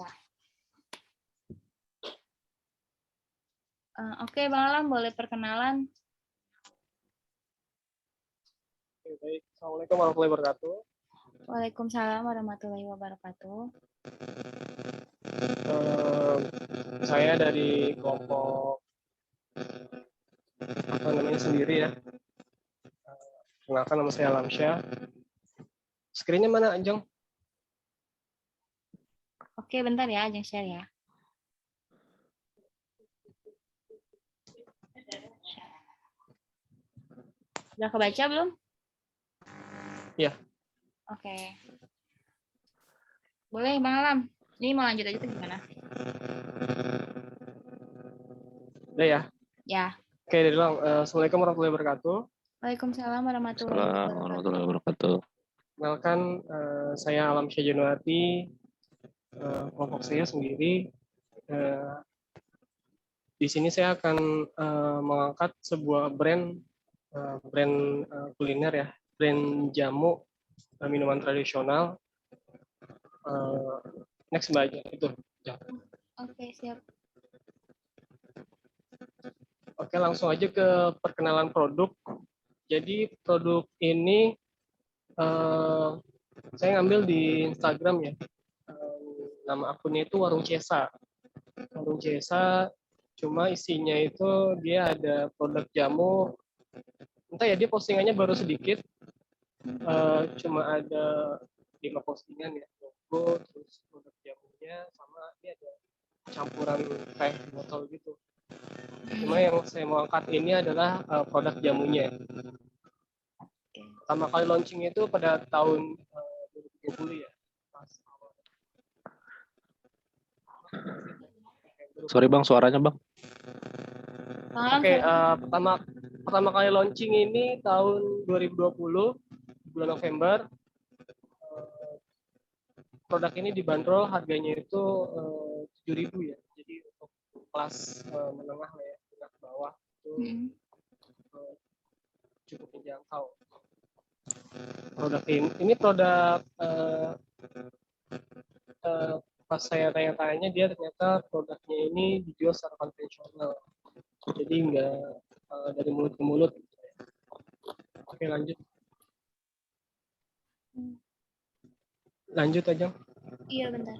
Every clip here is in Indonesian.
Nah. Oke, Bang Alam, boleh perkenalan? Oke, baik. Assalamualaikum warahmatullahi wabarakatuh. Waalaikumsalam warahmatullahi wabarakatuh. Saya dari kelompok sendiri ya. Kenalkan, nama saya Alamsyah. Screen-nya mana, Anjong? Oke, bentar ya, Ajeng share ya. Udah kebaca belum? Iya. Oke. Boleh, Bang Alam. Ini mau lanjut aja tuh gimana? Udah ya? Ya. Oke, dari ulang. Assalamualaikum warahmatullahi wabarakatuh. Waalaikumsalam warahmatullahi wabarakatuh. Kenalkan, saya Alamsyah Januati. Kelompok saya sendiri. Di sini saya akan mengangkat sebuah brand kuliner ya, brand jamu, minuman tradisional. Next Mbak aja itu. Oke, siap. Oke, langsung aja ke perkenalan produk. Jadi produk ini saya ngambil di Instagram ya. Nama akunnya itu Warung Cesa. Warung Cesa, cuma isinya itu dia ada produk jamu. Entah ya, dia postingannya baru sedikit. Cuma ada 5 postingan ya. Logo, terus produk jamunya, sama dia ada campuran teh botol gitu. Cuma yang saya mau angkat ini adalah produk jamunya. Pertama kali launching itu pada tahun 2020 ya. Sorry Bang, suaranya Bang. Oke, pertama kali launching ini tahun 2020 bulan November. Produk ini dibanderol harganya itu 7.000 ya. Jadi untuk kelas menengah lah ya, menengah ke bawah itu cukup menjangkau. Produk ini produk pas saya tanya-tanya, dia ternyata produknya ini dijual secara konvensional, jadi nggak dari mulut ke mulut. Oke, lanjut aja. Iya, bentar.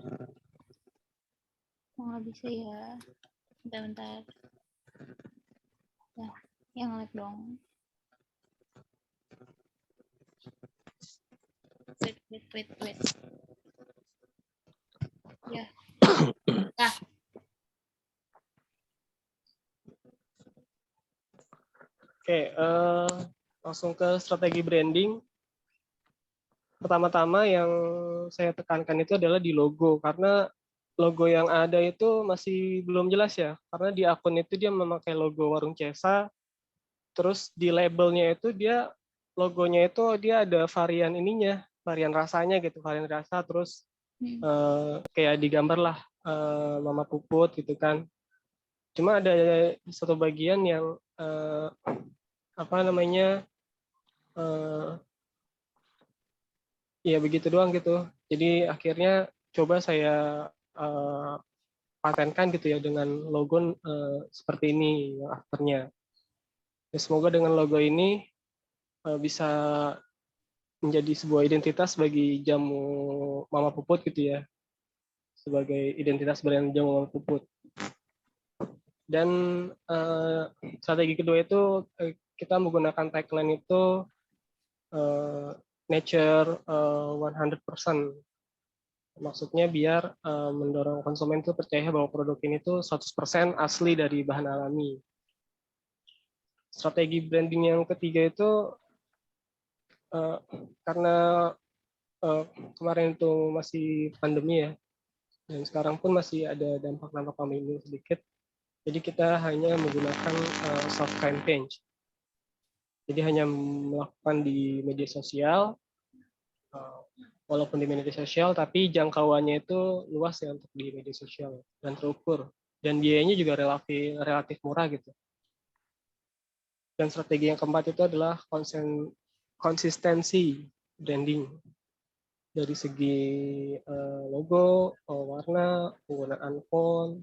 Mau nggak bisa ya. Bentar. Nah, yang like dong. Wait. Ya. Nah. Oke, langsung ke strategi branding. Pertama-tama yang saya tekankan itu adalah di logo, karena logo yang ada itu masih belum jelas ya, karena di akun itu dia memakai logo Warung Cesa, terus di labelnya itu dia logonya itu dia ada varian ininya, varian rasanya gitu, varian rasa, terus kayak digambar lah Mama Puput gitu kan. Cuma ada satu bagian yang ya begitu doang gitu. Jadi akhirnya coba saya patenkan gitu ya dengan logo seperti ini afternya. Ya, semoga dengan logo ini bisa menjadi sebuah identitas bagi jamu Mama Puput gitu ya, sebagai identitas brand jamu Mama Puput. Dan strategi kedua itu kita menggunakan tagline itu nature 100%. Maksudnya biar mendorong konsumen itu percaya bahwa produk ini tuh 100% asli dari bahan alami. Strategi branding yang ketiga itu karena kemarin itu masih pandemi ya, dan sekarang pun masih ada dampak-dampak pandemi sedikit. Jadi kita hanya menggunakan soft campaign. Jadi hanya melakukan di media sosial, walaupun di media sosial, tapi jangkauannya itu luas ya untuk di media sosial dan terukur. Dan biayanya juga relatif murah gitu. Dan strategi yang keempat itu adalah konsistensi branding. dari segi logo, warna, penggunaan font,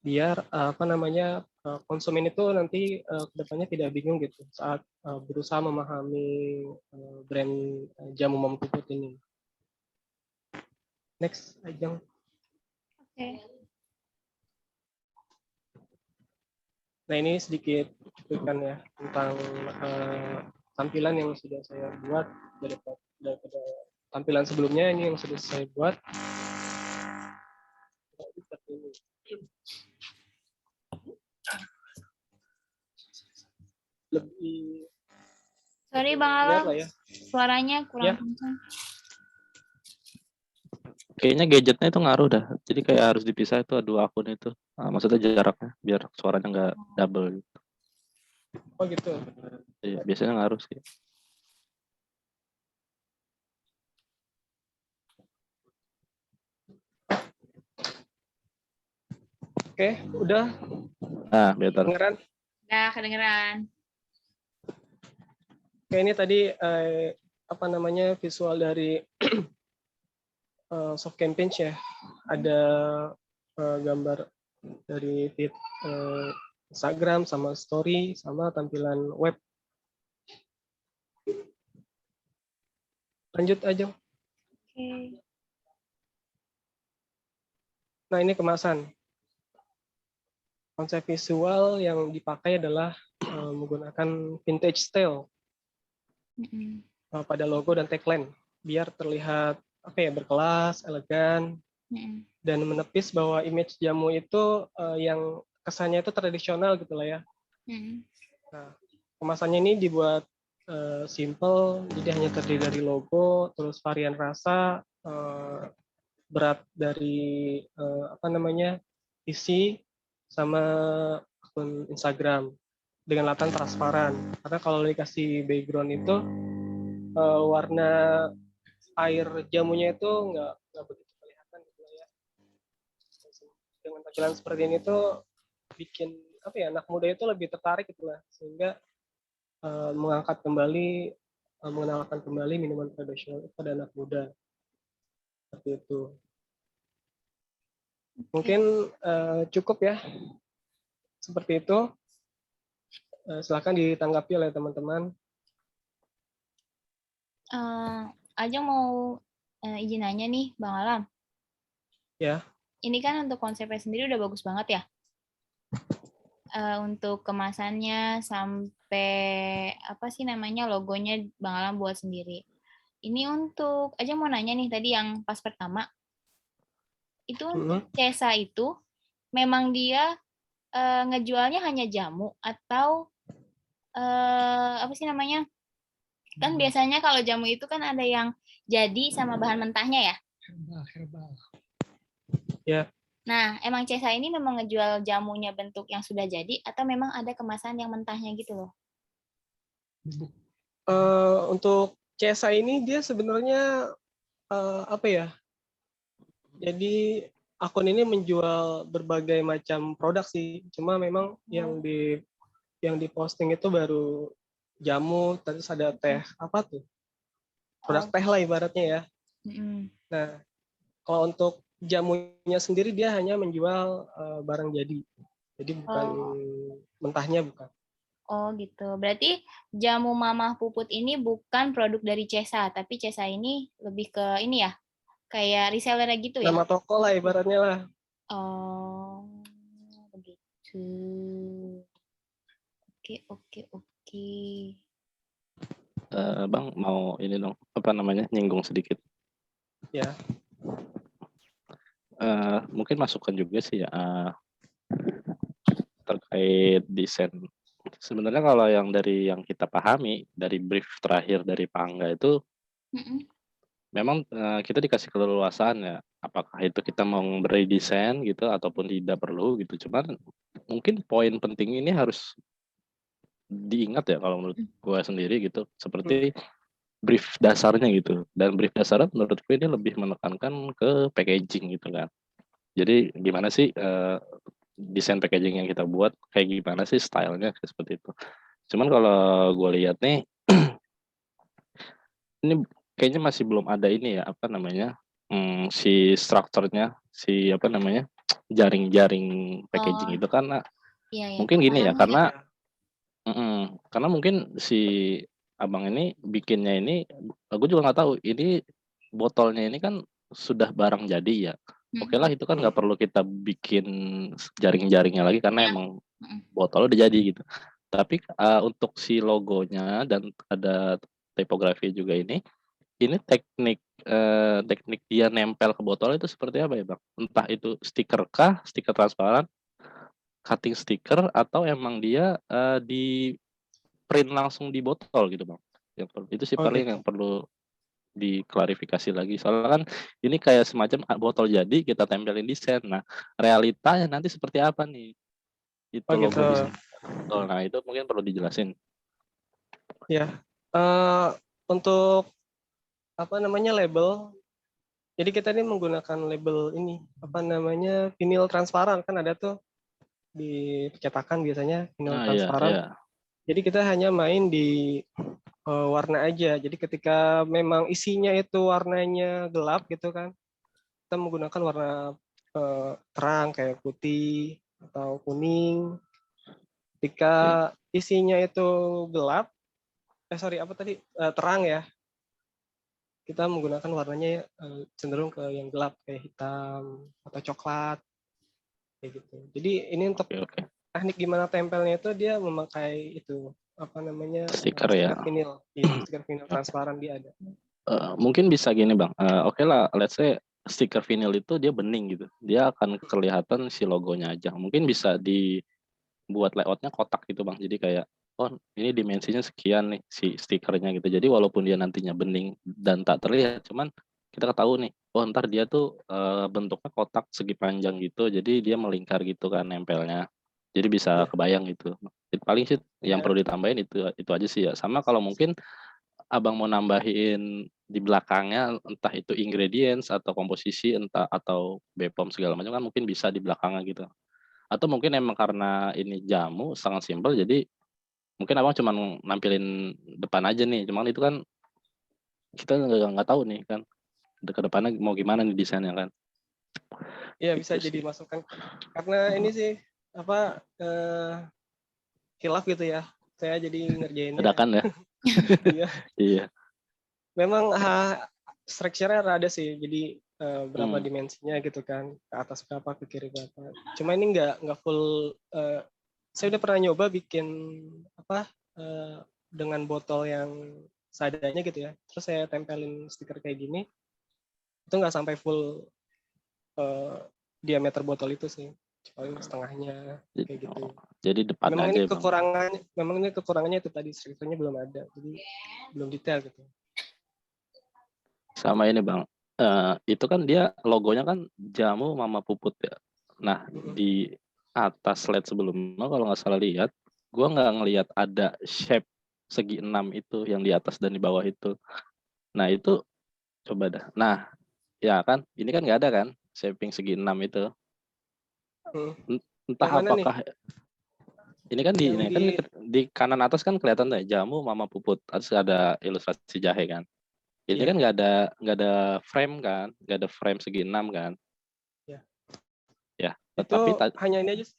biar apa namanya konsumen itu nanti kedepannya tidak bingung gitu saat berusaha memahami brand jamu Mama Puput ini. Next, Ajeng. Oke. Nah, ini sedikit cuplikan ya tentang tampilan yang sudah saya buat daripada tampilan sebelumnya. Ini yang sudah saya buat. Seperti ini. Lebih Sorry Bang lihat Alam, lah ya. suaranya kurang Ya. kencang. Kayaknya gadgetnya itu ngaruh dah. Jadi kayak harus dipisah itu dua akun itu. Nah, maksudnya jaraknya biar suaranya nggak double gitu. Oh gitu. Iya, biasanya ngaruh sih. Oke, udah Nah, better. kedengeran. Nah, kedengeran. Oke, ini tadi apa namanya visual dari soft campaign ya. Ada gambar dari feed Instagram sama story sama tampilan web. Lanjut aja. Oke. Nah, ini kemasan. Konsep visual yang dipakai adalah menggunakan vintage style pada logo dan tagline biar terlihat apa ya berkelas, elegan, dan menepis bahwa image jamu itu yang kesannya itu tradisional gitu lah ya. Nah, kemasannya ini dibuat simple, jadi hanya terdiri dari logo, terus varian rasa, berat dari apa namanya isi, sama akun Instagram dengan latar transparan. Karena kalau dikasih background itu warna air jamunya itu nggak begitu kelihatan gitu ya. Dengan tampilan seperti ini tuh bikin apa ya anak muda itu lebih tertarik gitu lah, sehingga mengangkat kembali mengenalkan kembali minuman tradisional pada anak muda seperti itu. Mungkin cukup ya seperti itu. Silakan ditanggapi oleh teman-teman. Aja mau izin nanya nih Bang Alam. Ya. Ini kan untuk konsepnya sendiri udah bagus banget ya. Untuk kemasannya sampai apa sih namanya logonya Bang Alam buat sendiri. Ini untuk aja mau nanya nih tadi yang pas pertama itu untuk Cesa itu memang dia ngejualnya hanya jamu atau apa sih namanya? Kan biasanya kalau jamu itu kan ada yang jadi sama bahan mentahnya ya. Herbal. Ya. Nah, emang Cesa ini memang ngejual jamunya bentuk yang sudah jadi atau memang ada kemasan yang mentahnya gitu loh? Untuk Cesa ini dia sebenarnya apa ya? Jadi akun ini menjual berbagai macam produk sih. Cuma memang yang diposting itu baru jamu, terus ada teh apa tuh? Produk teh lah ibaratnya ya. Nah, kalau untuk jamunya sendiri dia hanya menjual barang jadi bukan mentahnya bukan. Oh gitu. Berarti jamu Mamah Puput ini bukan produk dari Cesa, tapi Cesa ini lebih ke ini ya, kayak reseller gitu ya? Nama toko lah ibaratnya lah. Oh, begitu. Oke. Bang mau ini dong apa namanya nyinggung sedikit. Ya. Mungkin masukan juga sih ya terkait desain. Sebenarnya kalau yang dari yang kita pahami dari brief terakhir dari Pangga itu memang kita dikasih keleluasaan ya. Apakah itu kita mau beri desain gitu ataupun tidak perlu gitu. Cuman mungkin poin penting ini harus diingat ya kalau menurut gue sendiri gitu. Seperti brief dasarnya gitu. Dan brief dasarnya menurut gue ini lebih menekankan ke packaging gitu kan. Jadi gimana sih desain packaging yang kita buat, kayak gimana sih stylenya seperti itu. Cuman kalau gue lihat nih, ini kayaknya masih belum ada ini ya, apa namanya, si strukturnya, si apa namanya, jaring-jaring packaging Oh, itu kan iya ya. mungkin gini ya, Paham nggak? karena mungkin si abang ini bikinnya ini, aku juga nggak tahu ini botolnya ini kan sudah barang jadi ya. Oke lah, Mm-mm. itu kan nggak perlu kita bikin jaring-jaringnya lagi karena Ya. emang Mm-mm. botol udah jadi gitu. Tapi untuk si logonya dan ada tipografi juga ini teknik dia nempel ke botol itu seperti apa ya bang? Entah itu stiker kah, stiker transparan, cutting stiker, atau emang dia di print langsung di botol gitu bang? Itu sih Oh paling gitu. yang perlu diklarifikasi lagi. Soalnya kan ini kayak semacam botol jadi kita tempelin desain. Nah, realitanya nanti seperti apa nih? Itu Oh gitu. logo desain botol. Nah, itu mungkin perlu dijelasin. Ya. Eh, untuk apa namanya label. Jadi kita ini menggunakan label ini apa namanya vinil transparan kan ada tuh di percetakan biasanya vinil Nah, iya, transparan. iya. Jadi kita hanya main di warna aja. Jadi ketika memang isinya itu warnanya gelap gitu kan, kita menggunakan warna terang kayak putih atau kuning. Ketika Oke. isinya itu gelap, sorry apa tadi terang ya, kita menggunakan warnanya cenderung ke yang gelap kayak hitam atau coklat kayak gitu. Jadi ini untuk Oke, oke. teknik gimana tempelnya itu dia memakai itu apa namanya Stiker ya. stiker vinil, iya stiker vinil transparan dia ada. Mungkin bisa gini bang. Oke lah, let's say stiker vinyl itu dia bening gitu. Dia akan kelihatan si logonya aja. Mungkin bisa dibuat layoutnya kotak gitu bang. Jadi kayak, oh ini dimensinya sekian nih si stikernya gitu. Jadi walaupun dia nantinya bening dan tak terlihat, cuman kita ketahui nih, oh ntar dia tuh bentuknya kotak segi panjang gitu. Jadi dia melingkar gitu kan nempelnya. Jadi bisa Iya, kebayang gitu. Paling sih yang ya, perlu ditambahin itu aja sih ya. Sama kalau mungkin abang mau nambahin di belakangnya entah itu ingredients atau komposisi entah atau BPOM segala macam kan mungkin bisa di belakangnya gitu. Atau mungkin emang karena ini jamu sangat simpel jadi mungkin abang cuma nampilin depan aja nih. Cuman itu kan kita nggak tahu nih kan ke depannya mau gimana nih desainnya kan. iya bisa Itu jadi sih. masukan karena ini sih apa hilaf gitu ya. Saya jadi ngerjainnya. Dadakan ya. Iya, Iya. memang structure-nya ada sih. Jadi berapa Hmm. dimensinya gitu kan, ke atas berapa, ke kiri berapa. Cuma ini nggak full. Saya udah pernah nyoba bikin apa dengan botol yang seadanya gitu ya. Terus saya tempelin stiker kayak gini, itu nggak sampai full diameter botol itu sih, paling setengahnya Jadi, kayak gitu. jadi depannya Memang aja ini ya bang. kekurangannya itu tadi strukturnya belum ada, jadi belum detail gitu. Sama ini bang. Itu kan dia logonya kan jamu Mama Puput ya. Nah di atas slide sebelumnya kalau nggak salah lihat, gua nggak ngelihat ada shape segi 6 itu yang di atas dan di bawah itu. Nah itu coba dah. Nah ya kan, ini kan nggak ada kan shaping segi 6 itu. Entah Yang mana nih? apakah ini kan Yang ini di kan di kanan atas kan kelihatan deh jamu Mama Puput. Terus ada ilustrasi jahe kan. Ini kan ya, nggak ada frame kan, nggak ada frame segi 6 kan. ya. Ya, Itu tetapi hanya ini aja sih.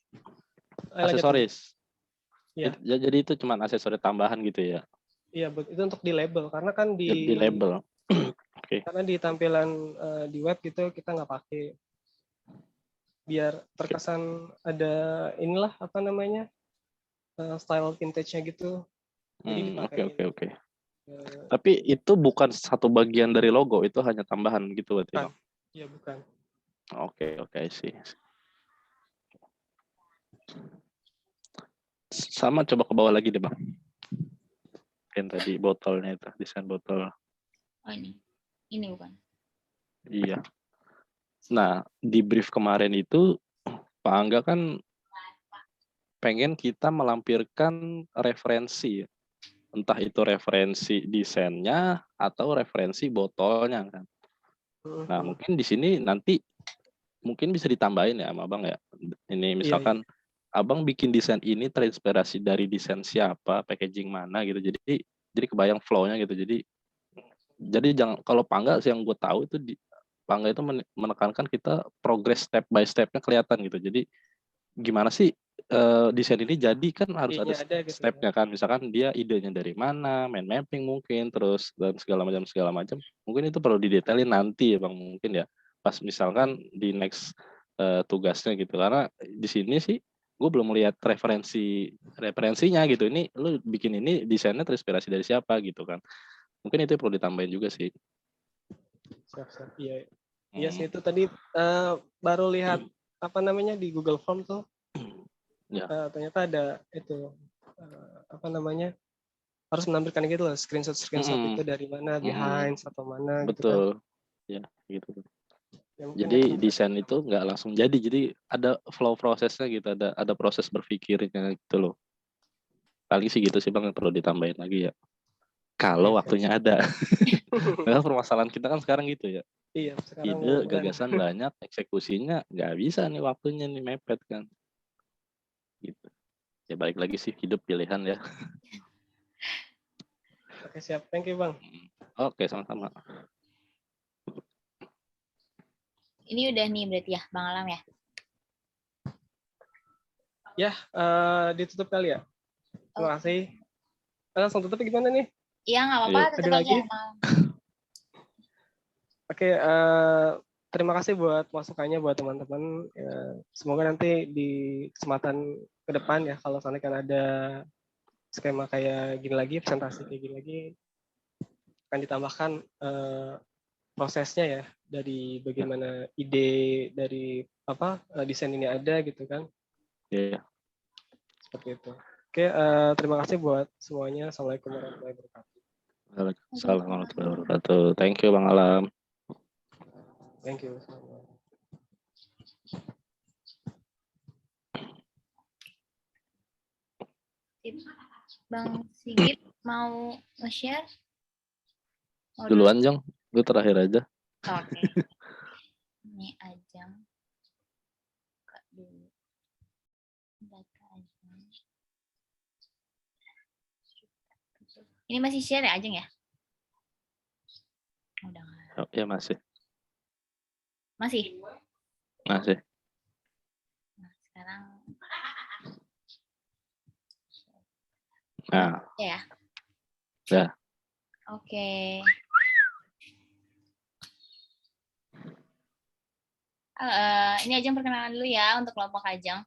Lanjut. aksesoris. Ya, Jadi itu cuma aksesoris tambahan gitu ya. iya, itu untuk di label karena kan Di label. Oke. karena di tampilan di web gitu kita nggak pakai biar Oke. terkesan ada inilah apa namanya style vintage-nya gitu. Jadi Oke, dipakein. oke, oke. Tapi itu bukan satu bagian dari logo, itu hanya tambahan gitu berarti, Bukan. Bang. Iya, bukan. Oke, oke sih. Sama coba ke bawah lagi deh, Bang. Yang tadi botolnya itu, desain botol. Oh ini bukan. Iya. Nah, di brief kemarin itu Pak Angga kan pengen kita melampirkan referensi, entah itu referensi desainnya atau referensi botolnya kan. Nah, mungkin di sini nanti mungkin bisa ditambahin ya sama Abang ya. Ini Iya, iya. misalkan Abang bikin desain ini terinspirasi dari desain siapa, packaging mana gitu. Jadi kebayang flow-nya gitu. Jadi Jadi jangan, kalau Pangga sih yang gue tahu itu Pangga itu menekankan kita progress step by stepnya kelihatan gitu. Jadi gimana sih desain ini jadi kan harus ada Idenya ada gitu ya. stepnya kan. Misalkan dia idenya dari mana, mind mapping mungkin, terus dan segala macam. Mungkin itu perlu didetailin nanti ya Bang, mungkin ya. Pas misalkan di next tugasnya gitu. Karena di sini sih gue belum melihat referensinya gitu. Ini lu bikin ini desainnya terinspirasi dari siapa gitu kan. Mungkin itu perlu ditambahin juga sih. Siap. Iya sih, itu tadi baru lihat apa namanya di Google Form tuh. Ya. Ternyata ada itu apa namanya, harus menampilkan gitu loh, screenshot itu dari mana, behind atau mana. Betul. Gitu kan. Ya gitu. Ya, Jadi desain itu nggak langsung jadi ada flow prosesnya gitu, ada proses berpikirnya gitu loh. Paling sih gitu sih Bang, yang perlu ditambahin lagi ya. Kalau waktunya ada. Nah, permasalahan kita kan sekarang gitu ya. Iya, sekarang Ide, gagasan banyak, eksekusinya nggak bisa nih, waktunya nih mepet kan. Gitu. Ya balik lagi sih, hidup pilihan ya. Oke, siap. Thank you Bang. Oke, sama-sama. Ini udah nih berarti ya, Bang Alam ya? Ya, ditutup kali ya. Terima kasih. Langsung tutup gimana nih? Iya, nggak apa-apa. Tutup Ada aja. lagi? Oke, terima kasih buat masukannya buat teman-teman. Semoga nanti di kesempatan ke depan ya, kalau sana kan ada skema kayak gini lagi, presentasi kayak gini lagi, akan ditambahkan prosesnya ya, dari bagaimana ide dari apa desain ini ada gitu kan. Iya. Seperti itu. Oke, terima kasih buat semuanya. Assalamualaikum warahmatullahi wabarakatuh. Waalaikumsalam warahmatullahi wabarakatuh. Thank you Bang Alam. Thank you. Bang Sigit mau nge-share? Duluan Jong, lu terakhir aja. Oke. Ini Ajeng. Buka dulu. Data Ajeng. Ini masih share ya Ajeng ya? Udah nggak? Ya masih. Masih? Masih. Nah, sekarang. Nah. Ya. Ya. Oke. Ini Ajeng perkenalan dulu ya untuk kelompok Ajeng.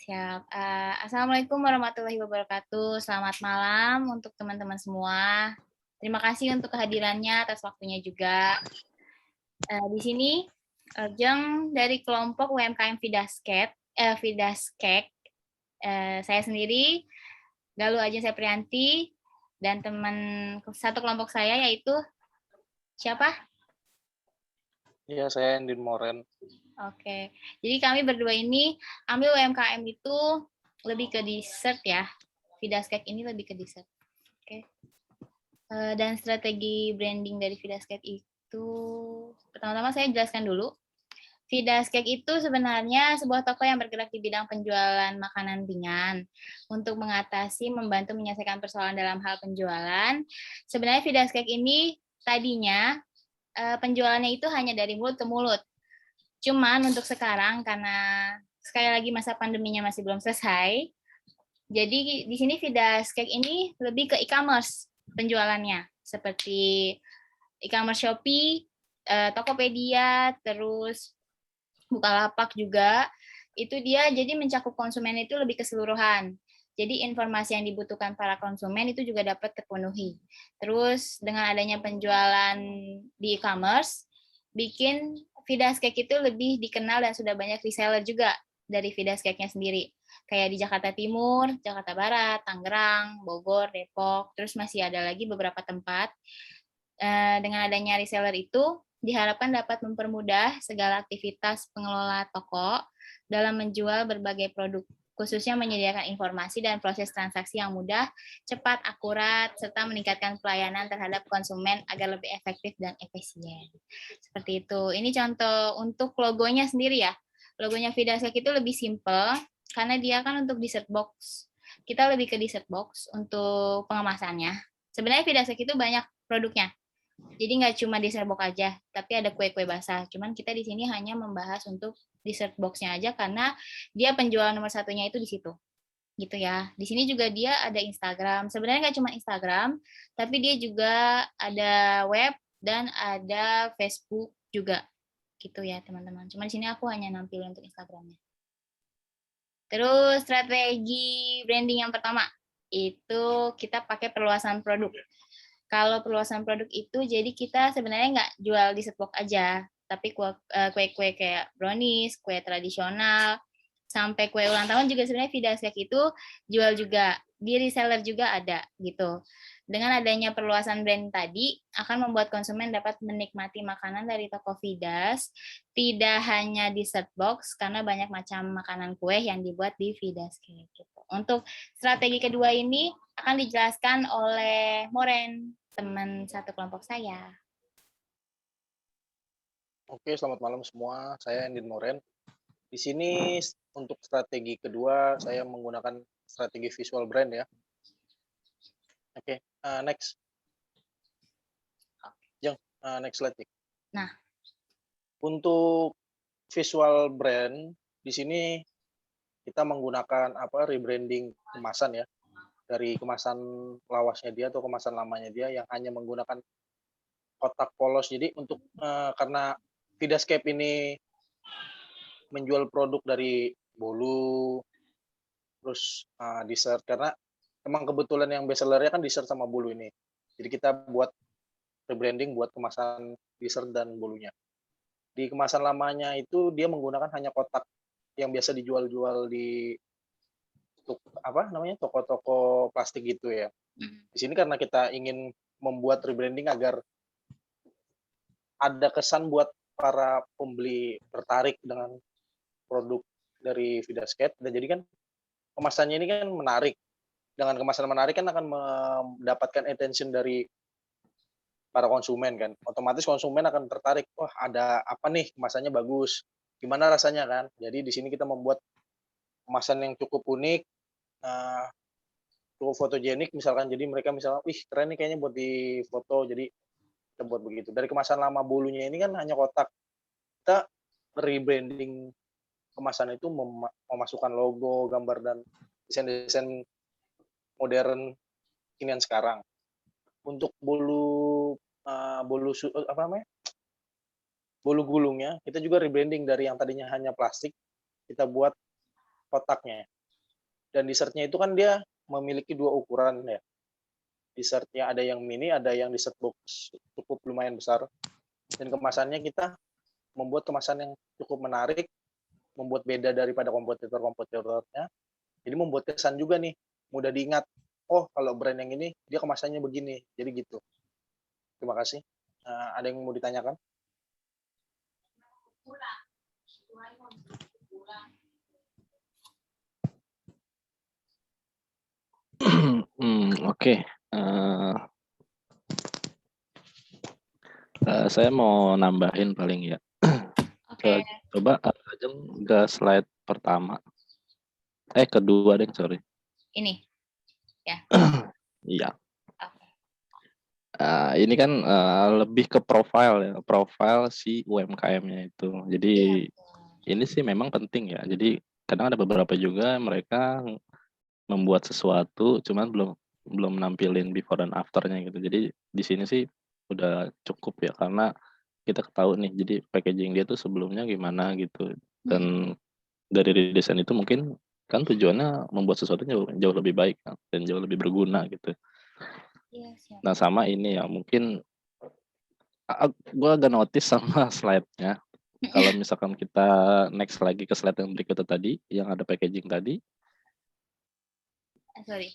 Siap. Assalamualaikum warahmatullahi wabarakatuh. Selamat malam untuk teman-teman semua. Terima kasih untuk kehadirannya atas waktunya juga. Di sini Ajeng dari kelompok UMKM Vidaskek. Saya sendiri, Galuh Ajeng Seprianti, dan teman satu kelompok saya yaitu siapa? Iya, saya Endin Moren. Oke, jadi kami berdua ini ambil UMKM itu lebih ke dessert ya. Vidaskek ini lebih ke dessert. Oke. Dan strategi branding dari Vidaskek itu, pertama-tama saya jelaskan dulu. Vidaskek itu sebenarnya sebuah toko yang bergerak di bidang penjualan makanan ringan. Untuk mengatasi, membantu menyelesaikan persoalan dalam hal penjualan. Sebenarnya Vidaskek ini tadinya penjualannya itu hanya dari mulut ke mulut. Cuman untuk sekarang karena sekali lagi masa pandeminya masih belum selesai, jadi di sini Vidaskek ini lebih ke e-commerce penjualannya, seperti e-commerce Shopee, Tokopedia, terus Bukalapak juga. Itu dia jadi mencakup konsumen itu lebih keseluruhan. Jadi informasi yang dibutuhkan para konsumen itu juga dapat terpenuhi. Terus dengan adanya penjualan di e-commerce, bikin Vidaskek itu lebih dikenal dan sudah banyak reseller juga dari Vidaskeknya sendiri. Kayak di Jakarta Timur, Jakarta Barat, Tangerang, Bogor, Depok, terus masih ada lagi beberapa tempat. Dengan adanya reseller itu, diharapkan dapat mempermudah segala aktivitas pengelola toko dalam menjual berbagai produk, khususnya menyediakan informasi dan proses transaksi yang mudah, cepat, akurat, serta meningkatkan pelayanan terhadap konsumen agar lebih efektif dan efisien. Seperti itu. Ini contoh untuk logonya sendiri ya. Logonya Vidaskek itu lebih simple, karena dia kan untuk dessert box. Kita lebih ke dessert box untuk pengemasannya. Sebenarnya Vidaskek itu banyak produknya. Jadi nggak cuma dessert box aja, tapi ada kue-kue basah. Cuman kita di sini hanya membahas untuk dessert box-nya aja karena dia penjual nomor satunya itu di situ. Gitu ya. Di sini juga dia ada Instagram. Sebenarnya nggak cuma Instagram, tapi dia juga ada web dan ada Facebook juga. Gitu ya, teman-teman. Cuma di sini aku hanya nampilin untuk Instagramnya. Terus strategi branding yang pertama, itu kita pakai perluasan produk. Kalau perluasan produk itu, jadi kita sebenarnya nggak jual di box aja, tapi kue-kue kayak brownies, kue tradisional, sampai kue ulang tahun juga sebenarnya Vidas Cake itu jual juga, di reseller juga ada gitu. Dengan adanya perluasan brand tadi, akan membuat konsumen dapat menikmati makanan dari toko Vidas, tidak hanya di set box, karena banyak macam makanan kue yang dibuat di Vidas Cake. Gitu. Untuk strategi kedua ini akan dijelaskan oleh Moren, teman satu kelompok saya. Oke, selamat malam semua. Saya Endin Moren. Di sini untuk strategi kedua, saya menggunakan strategi visual brand ya. Oke, next. Jeng, next slide. Nah, untuk visual brand di sini kita menggunakan rebranding kemasan ya, dari kemasan lawasnya dia atau kemasan lamanya dia yang hanya menggunakan kotak polos. Jadi untuk karena Vidascape ini menjual produk dari bolu, terus dessert, karena emang kebetulan yang best sellernya kan dessert sama bolu ini. Jadi kita buat rebranding buat kemasan dessert dan bolunya. Di kemasan lamanya itu dia menggunakan hanya kotak yang biasa dijual-jual di toko-toko plastik gitu ya. Di sini karena kita ingin membuat rebranding agar ada kesan buat para pembeli tertarik dengan produk dari Vidascape, dan jadi kan kemasannya ini kan menarik. Dengan kemasan menarik kan akan mendapatkan attention dari para konsumen kan. Otomatis konsumen akan tertarik, wah ada apa nih, kemasannya bagus, gimana rasanya kan. Jadi di sini kita membuat kemasan yang cukup unik, cukup fotogenik misalkan. Jadi mereka misalnya, wih keren nih kayaknya buat di foto, jadi kita buat begitu. Dari kemasan lama bolunya ini kan hanya kotak, kita rebranding kemasan itu memasukkan logo, gambar, dan desain-desain modern kinian sekarang. Untuk bolu gulungnya kita juga rebranding dari yang tadinya hanya plastik, kita buat kotaknya. Dan dessertnya itu kan dia memiliki dua ukuran ya. Dessertnya ada yang mini, ada yang dessert box cukup lumayan besar. Dan kemasannya kita membuat kemasan yang cukup menarik, membuat beda daripada kompetitor-kompetitornya. Jadi membuat kesan juga nih, mudah diingat. Oh, kalau brand yang ini dia kemasannya begini. Jadi gitu. Terima kasih. Ada yang mau ditanyakan? Oke. Saya mau nambahin paling ya. Oke. Coba Ajeng ke slide pertama. Kedua deh, sorry. Ini, ya. Iya. Oke. Ini kan lebih ke profil si UMKM-nya itu. Jadi ini sih memang penting ya. Jadi kadang ada beberapa juga mereka membuat sesuatu, cuman belum nampilin before dan after-nya gitu. Jadi di sini sih udah cukup ya, karena kita ketahui nih, jadi packaging dia tuh sebelumnya gimana gitu. Dan dari desain itu mungkin kan tujuannya membuat sesuatu jauh lebih baik kan, dan jauh lebih berguna gitu. Nah sama ini ya, mungkin gue agak notice sama slide-nya. Kalau misalkan kita next lagi ke slide yang berikutnya tadi, yang ada packaging tadi. Sorry.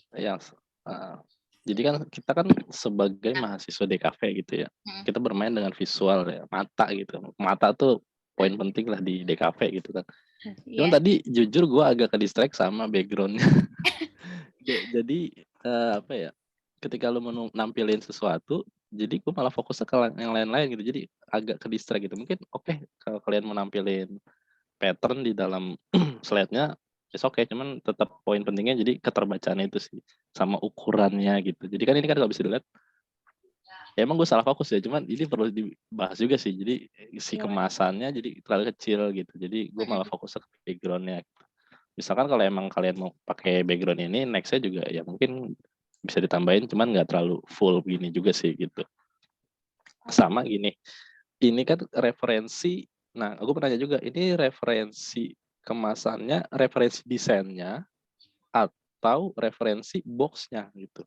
Jadi kan kita kan sebagai mahasiswa DKV gitu ya, kita bermain dengan visual ya, mata gitu. Mata tuh poin penting lah di DKV gitu kan. Cuman tadi jujur gue agak ke distract sama background-nya. Jadi apa ya, ketika lu mau nampilin sesuatu, jadi gue malah fokusnya ke yang lain-lain gitu. Jadi agak ke distract gitu. Mungkin oke, kalau kalian mau nampilin pattern di dalam slide-nya, oke, cuman tetap poin pentingnya jadi keterbacaan itu sih, sama ukurannya gitu. Jadi kan ini kan kalau bisa dilihat, Ya emang gue salah fokus ya, cuman ini perlu dibahas juga sih. Jadi si kemasannya jadi terlalu kecil gitu. Jadi gue malah fokus ke backgroundnya. Misalkan kalau emang kalian mau pakai background ini, nextnya juga ya mungkin bisa ditambahin, cuman nggak terlalu full gini juga sih gitu. Sama gini, ini kan referensi. Nah, aku pernah nanya juga, ini referensi kemasannya, referensi desainnya, atau referensi boxnya gitu.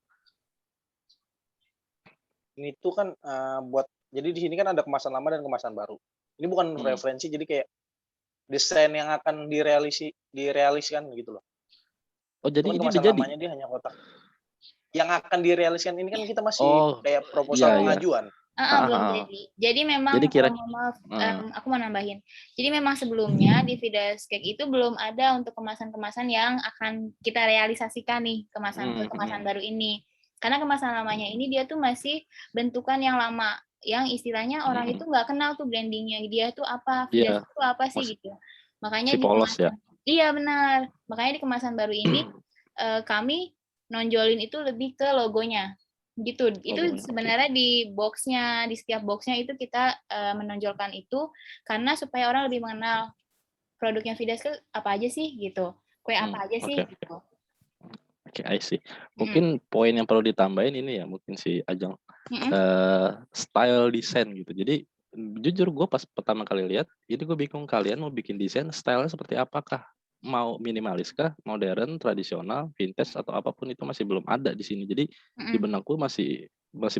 Ini tuh kan buat, jadi di sini kan ada kemasan lama dan kemasan baru. Ini bukan referensi, jadi kayak desain yang akan direaliskan gitu loh. Oh, jadi Cuman ini kemasan udah jadi? lamanya dia hanya kotak. Yang akan direaliskan ini kan kita masih kayak proposal pengajuan. Belum jadi. Jadi memang, maaf, aku mau nambahin. Jadi memang sebelumnya di Vidascape itu belum ada untuk kemasan-kemasan yang akan kita realisasikan nih kemasan baru ini. Karena kemasan lamanya ini dia tuh masih bentukan yang lama, yang istilahnya orang itu nggak kenal tuh brandingnya dia tuh apa, Vidascape itu apa sih gitu. Makanya di kemasan, iya benar. Makanya di kemasan baru ini kami nonjolin itu lebih ke logonya. Gitu. Itu sebenarnya di boxnya, di setiap boxnya itu kita menonjolkan itu karena supaya orang lebih mengenal produknya Vidascape apa aja sih gitu. Kue apa aja sih gitu. Oke, I see. Mungkin poin yang perlu ditambahin ini ya, mungkin si Ajeng, style desain gitu. Jadi jujur gue pas pertama kali lihat, ini gue bingung kalian mau bikin desain stylenya seperti apakah? Mau minimalis kah, modern, tradisional, vintage atau apapun itu masih belum ada di sini. Jadi di benakku masih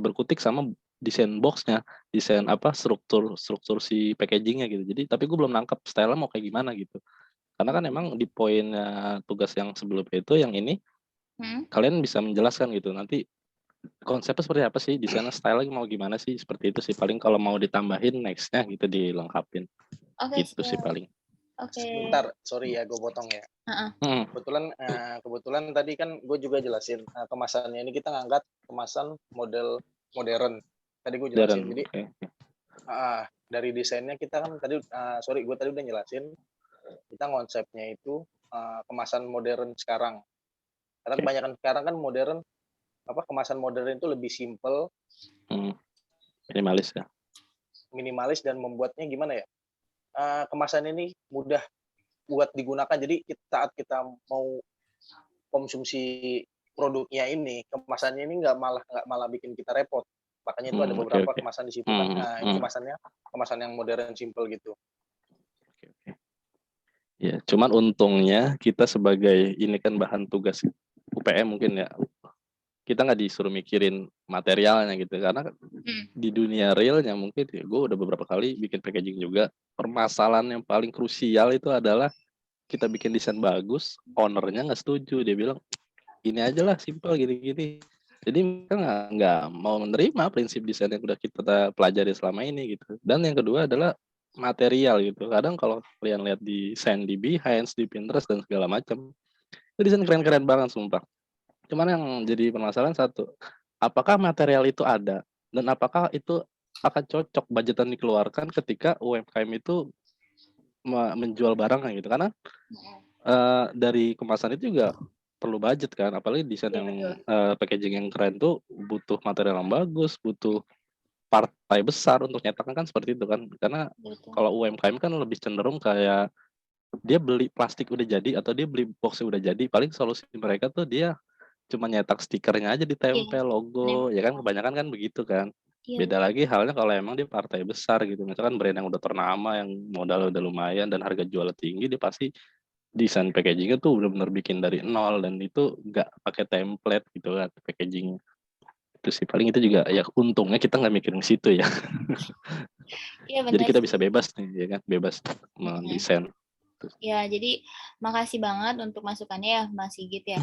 berkutik sama desain boxnya, desain apa struktur si packagingnya gitu. Jadi tapi gue belum nangkep stylenya mau kayak gimana gitu. Karena kan emang di poin tugas yang sebelumnya itu yang ini kalian bisa menjelaskan gitu nanti konsepnya seperti apa sih, desainnya style lagi mau gimana sih, seperti itu sih paling kalau mau ditambahin nextnya gitu dilengkapin. Gitu sih paling. Sebentar, sorry ya gue potong ya. Kebetulan tadi kan gue juga jelasin kemasannya ini kita ngangkat kemasan model modern. Tadi gue jelasin. Jadi dari desainnya kita kan tadi gue tadi udah jelasin kita konsepnya itu kemasan modern sekarang. Karena kebanyakan sekarang kan modern kemasan modern itu lebih simple, minimalis dan membuatnya gimana ya? Kemasan ini mudah buat digunakan. Jadi saat kita mau konsumsi produknya ini, kemasannya ini nggak malah bikin kita repot. Makanya itu ada beberapa kemasan di situ kan. Itu kemasan yang modern simple gitu. Ya, cuman untungnya kita sebagai ini kan bahan tugas UPM mungkin ya, kita nggak disuruh mikirin materialnya gitu, karena di dunia realnya mungkin ya, gue udah beberapa kali bikin packaging juga, permasalahan yang paling krusial itu adalah kita bikin desain bagus, ownernya nggak setuju, dia bilang ini aja lah simple gini-gini, jadi kita nggak mau menerima prinsip desain yang udah kita pelajari selama ini gitu. Dan yang kedua adalah material gitu. Kadang kalau kalian lihat di desain di Behance, di Pinterest dan segala macam, itu desain keren-keren banget sumpah. Cuman yang jadi permasalahan satu, apakah material itu ada dan apakah itu akan cocok budgetan dikeluarkan ketika UMKM itu menjual barangnya gitu. Karena dari kemasan itu juga perlu budget kan, apalagi desain yang packaging yang keren tuh butuh material yang bagus, butuh partai besar untuk nyetaknya kan seperti itu kan. Karena kalau UMKM kan lebih cenderung kayak dia beli plastik udah jadi atau dia beli boxnya udah jadi, paling solusi mereka tuh dia cuma nyetak stikernya aja ditempel logo, ya kan kebanyakan kan begitu kan. Beda lagi halnya kalau emang dia partai besar gitu, misalkan brand yang udah ternama, yang modal udah lumayan dan harga jualnya tinggi, dia pasti desain packagingnya tuh benar-benar bikin dari nol dan itu nggak pakai template gitu kan packagingnya. Itu sih paling itu juga ya untungnya kita nggak mikirin situ ya. Jadi kita bisa bebas nih ya kan, bebas mendesain. Ya, jadi makasih banget untuk masukannya ya Mas Sigit ya.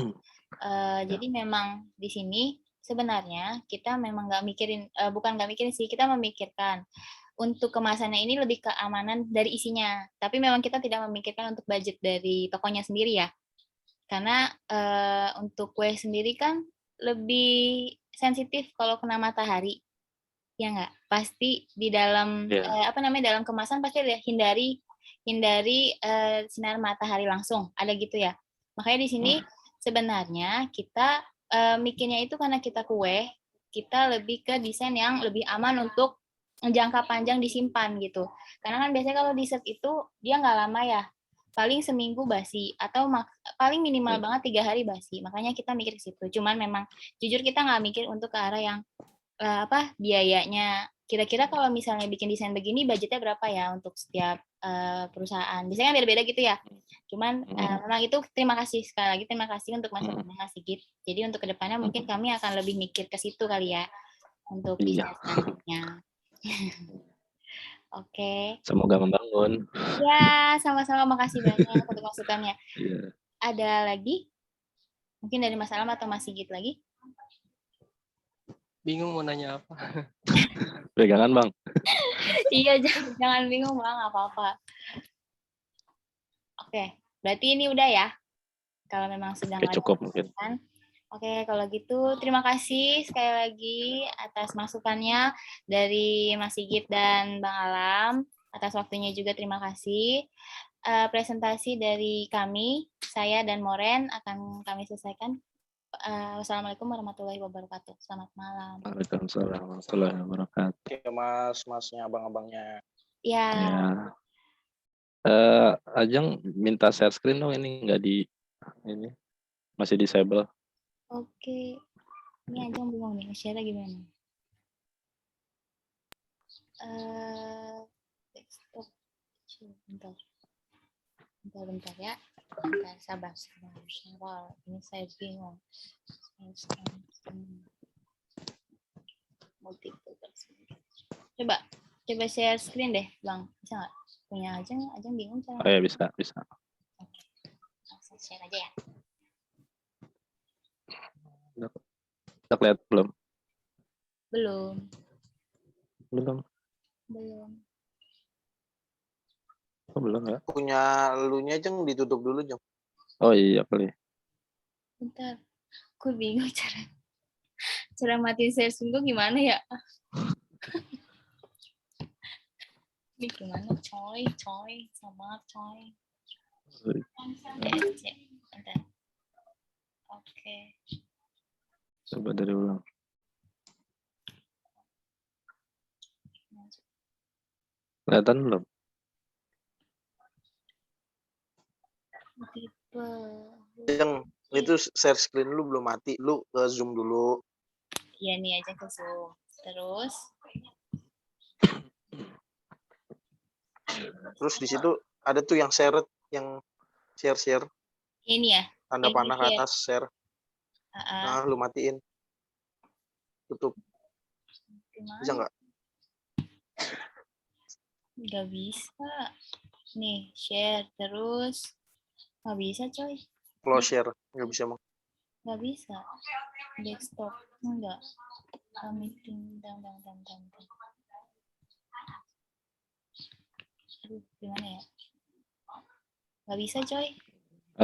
Jadi memang di sini sebenarnya kita memang nggak mikirin, bukan nggak mikirin sih, kita memikirkan untuk kemasannya ini lebih keamanan dari isinya. Tapi memang kita tidak memikirkan untuk budget dari tokonya sendiri ya. Karena untuk kue sendiri kan lebih sensitif kalau kena matahari. Ya nggak? Pasti di dalam dalam kemasan pasti hindari sinar matahari langsung, ada gitu ya. Makanya di sini sebenarnya kita mikirnya itu karena kita kue, kita lebih ke desain yang lebih aman untuk jangka panjang disimpan gitu. Karena kan biasanya kalau dessert itu dia nggak lama ya, paling seminggu basi atau paling minimal banget 3 hari basi. Makanya kita mikir ke situ. Cuman memang jujur kita nggak mikir untuk ke arah yang biayanya. Kira-kira kalau misalnya bikin desain begini budgetnya berapa ya untuk setiap perusahaan? Biasanya kan beda-beda gitu ya. Cuman memang itu terima kasih sekali lagi, terima kasih untuk masukannya Mas Sigit. Jadi untuk kedepannya mungkin kami akan lebih mikir ke situ kali ya untuk desain selanjutnya. Oke. Semoga membangun. Ya, sama-sama, makasih banyak untuk masukannya. Iya. Ada lagi? Mungkin dari Mas Alam atau Mas Sigit lagi? Bingung mau nanya apa. Pegangan Bang. Iya, jangan bingung Bang, apa-apa. Oke, berarti ini udah ya? Kalau memang sudah nggak ada cukup mungkin. Oke, kalau gitu terima kasih sekali lagi atas masukannya dari Mas Sigit dan Bang Alam. Atas waktunya juga terima kasih. Presentasi dari kami, saya dan Moren akan kami selesaikan. Wassalamualaikum warahmatullahi wabarakatuh. Selamat malam. Waalaikumsalam warahmatullahi wabarakatuh. Oke, masnya, abang-abangnya. Ya. Ajeng minta share screen dong, ini nggak di ini masih disable. Oke. Ini Ajeng bingung nih, share gimana? Desktop. Bentar ya. Bentar, sabar. Ini saya bingung. Multiple. Coba share screen deh, Bang. Bisa nggak? Punya Ajeng bingung cara. Oh ya, bisa. Oke. Langsung share aja ya. Udah kelihatan belum? Belum. Oh, belum ya? Punya lunya Jeng ditutup dulu Jeng. Oh iya kali. Bentar. Aku bingung cara matiin share screen tuh gimana ya? Ini gimana coy. Sama coy. Bentar. Oke. Coba dari ulang. Kelihatan belum? Jeng, itu share screen lu belum mati, lu ke zoom dulu. Iya nih aja ke zoom. Terus di situ ada tuh yang share, share. Ini ya. Tanda panah ke atas share. Nah, lu matiin. Tutup. Bisa nggak? Nggak bisa. Nih, share terus. Nggak bisa, coy. Close share. Nggak bisa, Bang. Nggak bisa. Desktop. Enggak. Meeting. Aduh, gimana ya? Nggak bisa, coy.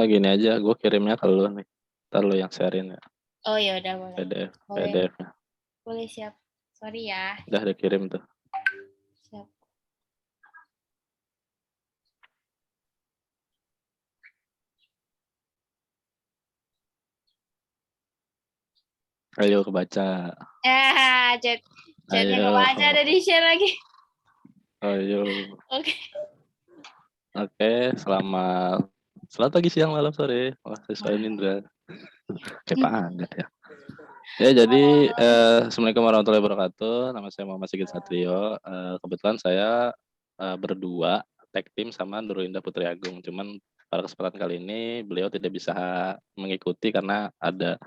Gini aja, gue kirimnya ke lu nih. Ntar lu yang share-in ya. Oh ya udah boleh. PDF-nya. Boleh, siap. Sorry ya. Udah dikirim tuh. Siap. Ayo kebaca. Chatnya kebaca, ada di share lagi. Ayo. Oke, selamat pagi, siang, malam, sore. Wah, sesuai Nindra. Kayak Pak Angga ya. Ya, jadi Assalamualaikum warahmatullahi wabarakatuh. Nama saya Muhammad Sigit Satrio. Kebetulan saya berdua tag team sama Nurul Indah Putri Agung. Cuman pada kesempatan kali ini beliau tidak bisa mengikuti karena ada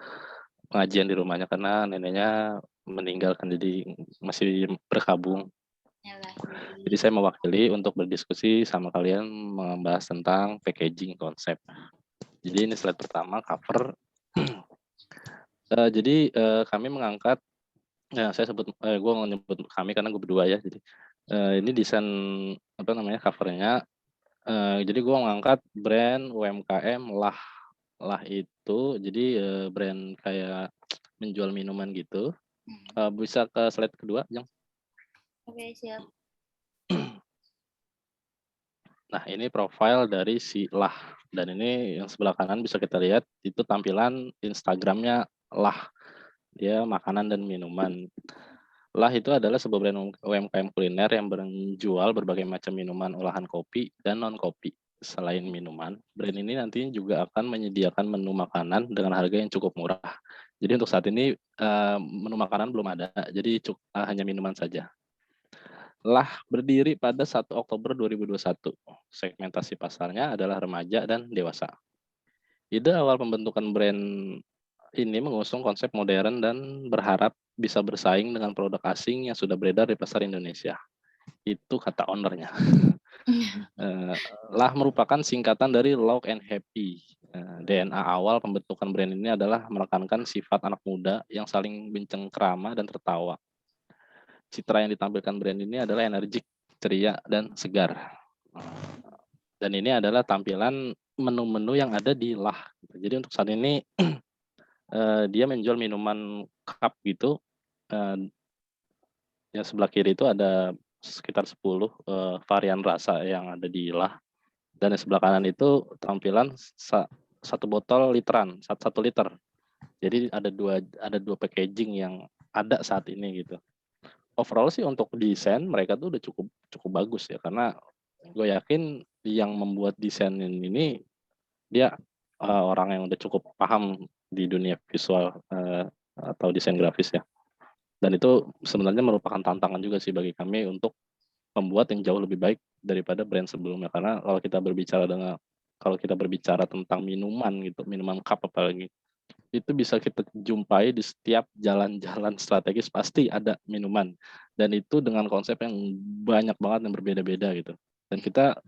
pengajian di rumahnya karena neneknya meninggal kan, jadi masih berkabung. Jadi saya mewakili untuk berdiskusi sama kalian membahas tentang packaging konsep. Jadi ini slide pertama, cover. Jadi kami mengangkat, saya sebut, gue menyebut kami karena gue berdua ya. Jadi ini desain covernya. Jadi gue mengangkat brand UMKM lah itu. Jadi brand kayak menjual minuman gitu. Bisa ke slide kedua, Jang? Oke, siap. Nah, ini profile dari si Lah. Dan ini yang sebelah kanan bisa kita lihat, itu tampilan Instagramnya Lah. dia makanan dan minuman. Lah itu adalah sebuah brand UMKM kuliner yang menjual berbagai macam minuman olahan kopi dan non-kopi. Selain minuman, brand ini nantinya juga akan menyediakan menu makanan dengan harga yang cukup murah. Jadi untuk saat ini menu makanan belum ada, jadi hanya minuman saja. Lah berdiri pada 1 Oktober 2021. Segmentasi pasarnya adalah remaja dan dewasa. Ide awal pembentukan brand ini mengusung konsep modern dan berharap bisa bersaing dengan produk asing yang sudah beredar di pasar Indonesia. Itu kata ownernya. Lah merupakan singkatan dari Loud and Happy. DNA awal pembentukan brand ini adalah menekankan sifat anak muda yang saling bencengkrama dan tertawa. Citra yang ditampilkan brand ini adalah energik, ceria, dan segar. Dan ini adalah tampilan menu-menu yang ada di Lah. Jadi untuk saat ini dia menjual minuman cup gitu. Yang sebelah kiri itu ada sekitar 10 varian rasa yang ada di Lah. Dan yang sebelah kanan itu tampilan satu botol literan, 1 liter. Jadi ada dua packaging yang ada saat ini gitu. Overall sih untuk desain mereka tuh udah cukup bagus ya, karena gue yakin yang membuat desain ini dia orang yang udah cukup paham di dunia visual atau desain grafis ya. Dan itu sebenarnya merupakan tantangan juga sih bagi kami untuk membuat yang jauh lebih baik daripada brand sebelumnya, karena kalau kita berbicara tentang minuman gitu, minuman cup apalagi, itu bisa kita jumpai di setiap jalan-jalan strategis pasti ada minuman, dan itu dengan konsep yang banyak banget yang berbeda-beda gitu, dan kita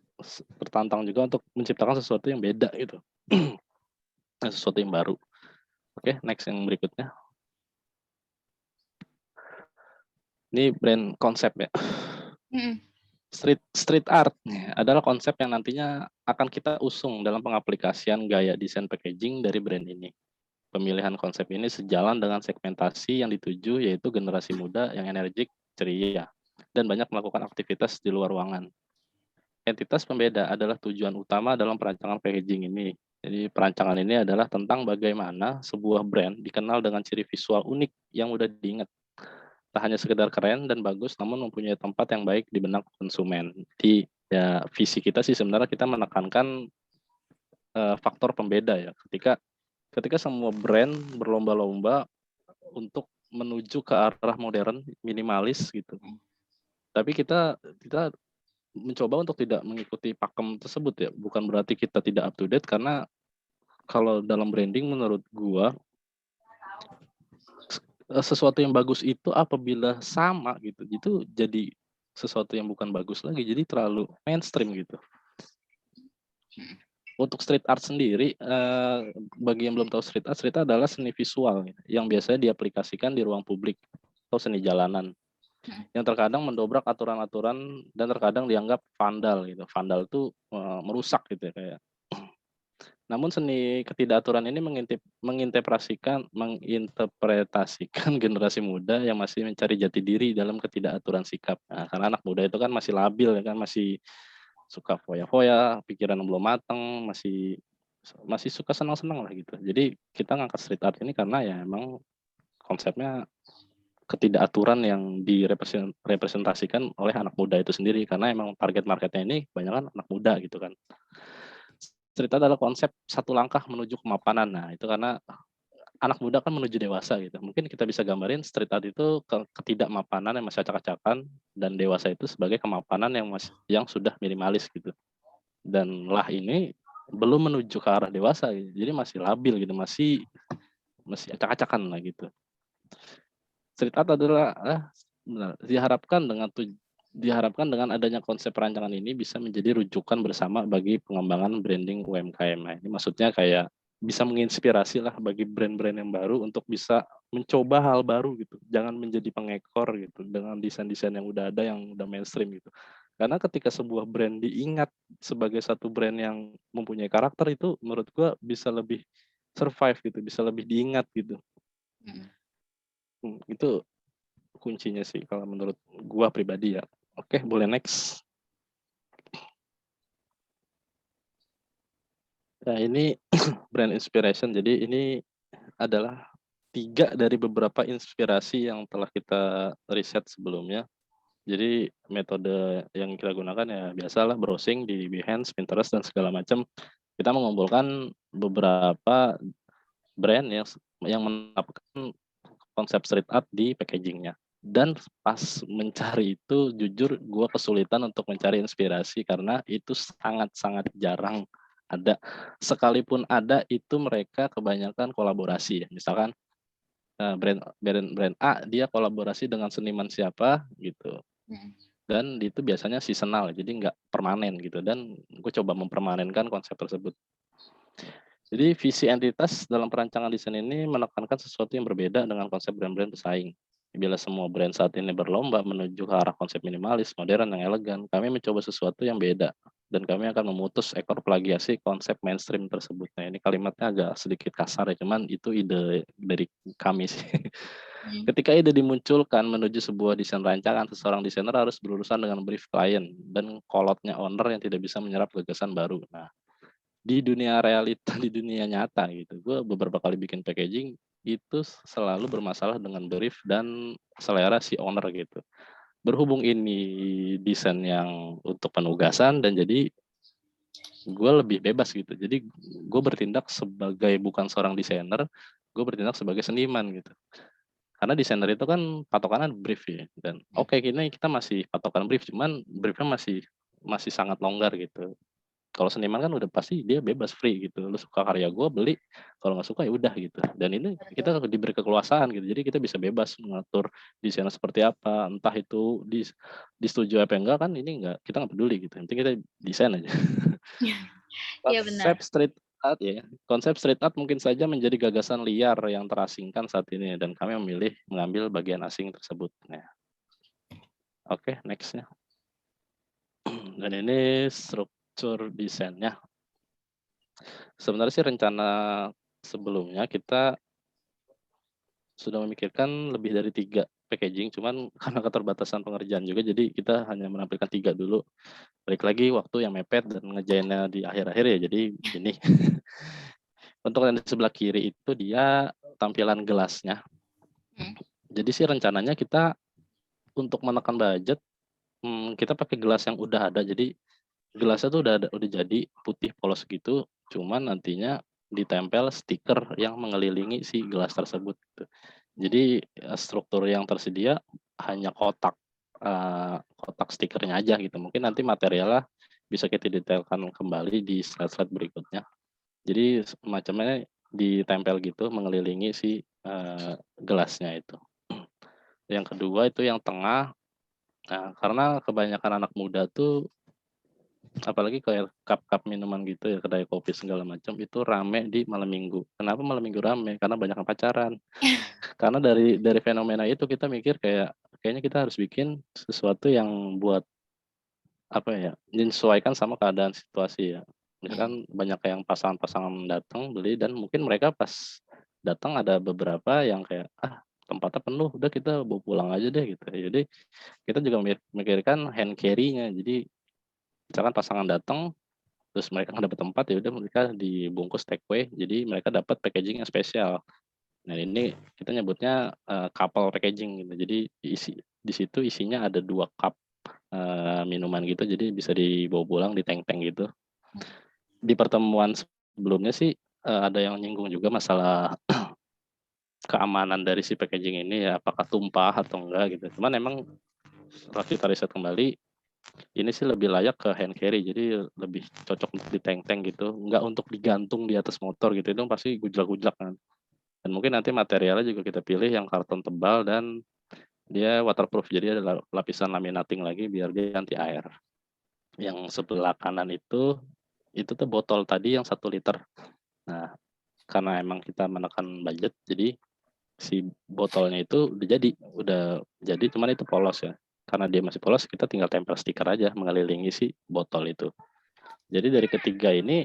tertantang juga untuk menciptakan sesuatu yang beda gitu. Sesuatu yang baru. Oke, next yang berikutnya. Ini brand konsep ya. Street art adalah konsep yang nantinya akan kita usung dalam pengaplikasian gaya desain packaging dari brand ini. Pemilihan konsep ini sejalan dengan segmentasi yang dituju, yaitu generasi muda yang energik, ceria, dan banyak melakukan aktivitas di luar ruangan. Entitas pembeda adalah tujuan utama dalam perancangan packaging ini. Jadi perancangan ini adalah tentang bagaimana sebuah brand dikenal dengan ciri visual unik yang mudah diingat. Tak hanya sekedar keren dan bagus, namun mempunyai tempat yang baik di benak konsumen. Jadi ya visi kita sih sebenarnya kita menekankan faktor pembeda ya. Ketika semua brand berlomba-lomba untuk menuju ke arah modern, minimalis gitu. Tapi kita mencoba untuk tidak mengikuti pakem tersebut ya. Bukan berarti kita tidak up to date, karena kalau dalam branding menurut gua sesuatu yang bagus itu apabila sama gitu, itu jadi sesuatu yang bukan bagus lagi, jadi terlalu mainstream gitu. Untuk street art sendiri, bagi yang belum tahu street art adalah seni visual yang biasanya diaplikasikan di ruang publik atau seni jalanan, yang terkadang mendobrak aturan-aturan dan terkadang dianggap vandal gitu. Vandal itu merusak gitu ya kayak. Namun seni ketidakaturan ini menginterpretasikan generasi muda yang masih mencari jati diri dalam ketidakaturan sikap. Nah, karena anak muda itu kan masih labil ya kan, masih suka foya-foya, pikiran belum matang, masih suka senang-senang lah gitu. Jadi kita ngangkat street art ini karena ya emang konsepnya ketidakaturan yang direpresentasikan oleh anak muda itu sendiri, karena emang target marketnya ini kebanyakan anak muda gitu kan. Cerita adalah konsep satu langkah menuju kemapanan. Nah, itu karena anak muda kan menuju dewasa gitu. Mungkin kita bisa gambarin street art itu ketidakmapanan yang masih acak-acakan, dan dewasa itu sebagai kemapanan yang sudah minimalis gitu. Dan Lah ini belum menuju ke arah dewasa gitu. Jadi masih labil gitu, masih acak-acakan lah gitu. Street art adalah diharapkan dengan adanya konsep perancangan ini bisa menjadi rujukan bersama bagi pengembangan branding UMKM. Nah, ini maksudnya kayak bisa menginspirasi lah bagi brand-brand yang baru untuk bisa mencoba hal baru gitu. Jangan menjadi pengekor gitu dengan desain-desain yang udah ada, yang udah mainstream gitu. Karena ketika sebuah brand diingat sebagai satu brand yang mempunyai karakter, itu menurut gua bisa lebih survive gitu, bisa lebih diingat gitu. Itu kuncinya sih kalau menurut gua pribadi ya. Oke, boleh next. Nah, ini brand inspiration. Jadi ini adalah 3 dari beberapa inspirasi yang telah kita riset sebelumnya. Jadi metode yang kita gunakan ya biasalah browsing di Behance, Pinterest dan segala macam. Kita mengumpulkan beberapa brand yang menerapkan konsep street art di packagingnya. Dan pas mencari itu jujur gue kesulitan untuk mencari inspirasi karena itu sangat-sangat jarang ada. Sekalipun ada itu mereka kebanyakan kolaborasi ya. Misalkan brand A dia kolaborasi dengan seniman siapa gitu. Dan itu biasanya seasonal jadi nggak permanen gitu, dan gue coba mempermanenkan konsep tersebut. Jadi visi entitas dalam perancangan desain ini menekankan sesuatu yang berbeda dengan konsep brand-brand pesaing. Bila semua brand saat ini berlomba menuju ke arah konsep minimalis, modern, yang elegan, kami mencoba sesuatu yang beda. Dan kami akan memutus ekor plagiasi konsep mainstream tersebut. Nah, ini kalimatnya agak sedikit kasar ya, cuman itu ide dari kami sih. Ketika ide dimunculkan menuju sebuah desain rancangan, seseorang desainer harus berurusan dengan brief klien dan kolotnya owner yang tidak bisa menyerap gagasan baru. Nah, di dunia realita, di dunia nyata gitu, gue beberapa kali bikin packaging itu selalu bermasalah dengan brief dan selera si owner gitu. Berhubung ini desain yang untuk penugasan dan jadi gue lebih bebas gitu. Jadi gue bertindak sebagai bukan seorang desainer, gue bertindak sebagai seniman gitu. Karena desainer itu kan patokannya brief ya, dan oke, ini kita masih patokan brief, cuman briefnya masih sangat longgar gitu. Kalau seniman kan udah pasti dia bebas free gitu, lu suka karya gue beli, kalau nggak suka ya udah gitu. Dan ini kita diberi kekuasaan gitu, jadi kita bisa bebas mengatur desainnya seperti apa, entah itu disetujui apa enggak kan ini enggak, kita nggak peduli gitu, penting kita desain aja. Iya benar. Konsep street art mungkin saja menjadi gagasan liar yang terasingkan saat ini, dan kami memilih mengambil bagian asing tersebut. Nah, oke, next-nya. Dan ini struktur desainnya. Sebenarnya sih rencana sebelumnya kita sudah memikirkan lebih dari 3 packaging, cuman karena keterbatasan pengerjaan juga, jadi kita hanya menampilkan 3 dulu. Balik lagi waktu yang mepet dan ngerjainnya di akhir-akhir ya, jadi ini. Untuk yang di sebelah kiri itu dia tampilan gelasnya. Jadi sih rencananya kita untuk menekan budget, kita pakai gelas yang udah ada. Jadi gelasnya tuh udah jadi putih polos gitu, cuman nantinya ditempel stiker yang mengelilingi si gelas tersebut gitu. Jadi struktur yang tersedia hanya kotak stikernya aja gitu. Mungkin nanti materialnya bisa kita detailkan kembali di slide-slide berikutnya. Jadi semacamnya ditempel gitu mengelilingi si gelasnya itu. Yang kedua itu yang tengah. Nah, karena kebanyakan anak muda tuh apalagi kayak cup-cup minuman gitu ya, kedai kopi segala macam itu rame di malam minggu. Kenapa malam minggu rame? Karena banyak yang pacaran. Karena dari fenomena itu kita mikir kayaknya kita harus bikin sesuatu yang buat apa ya, menyesuaikan sama keadaan situasi ya. Misalkan banyak yang pasangan-pasangan datang beli, dan mungkin mereka pas datang ada beberapa yang kayak tempatnya penuh, udah kita bawa pulang aja deh gitu. Jadi kita juga memikirkan hand carry-nya. Jadi misalkan pasangan datang terus mereka nggak dapat tempat, ya udah mereka dibungkus take away, jadi mereka dapat packaging yang spesial. Nah, ini kita nyebutnya couple packaging gitu. Jadi di situ isinya ada 2 cup minuman gitu, jadi bisa dibawa pulang di tank-tank gitu. Di pertemuan sebelumnya sih ada yang nyinggung juga masalah keamanan dari si packaging ini ya, apakah tumpah atau enggak gitu. Cuman emang setelah kita riset kembali, ini sih lebih layak ke hand carry, jadi lebih cocok untuk di tank-tank gitu, enggak untuk digantung di atas motor gitu, itu pasti gujlak-gujlak kan. Dan mungkin nanti materialnya juga kita pilih yang karton tebal dan dia waterproof, jadi ada lapisan laminating lagi biar dia anti air. Yang sebelah kanan itu tuh botol tadi yang 1 liter. Nah, karena emang kita menekan budget, jadi si botolnya itu udah jadi, cuman itu polos ya. Karena dia masih polos, kita tinggal tempel stiker aja mengelilingi si botol itu. Jadi dari ketiga ini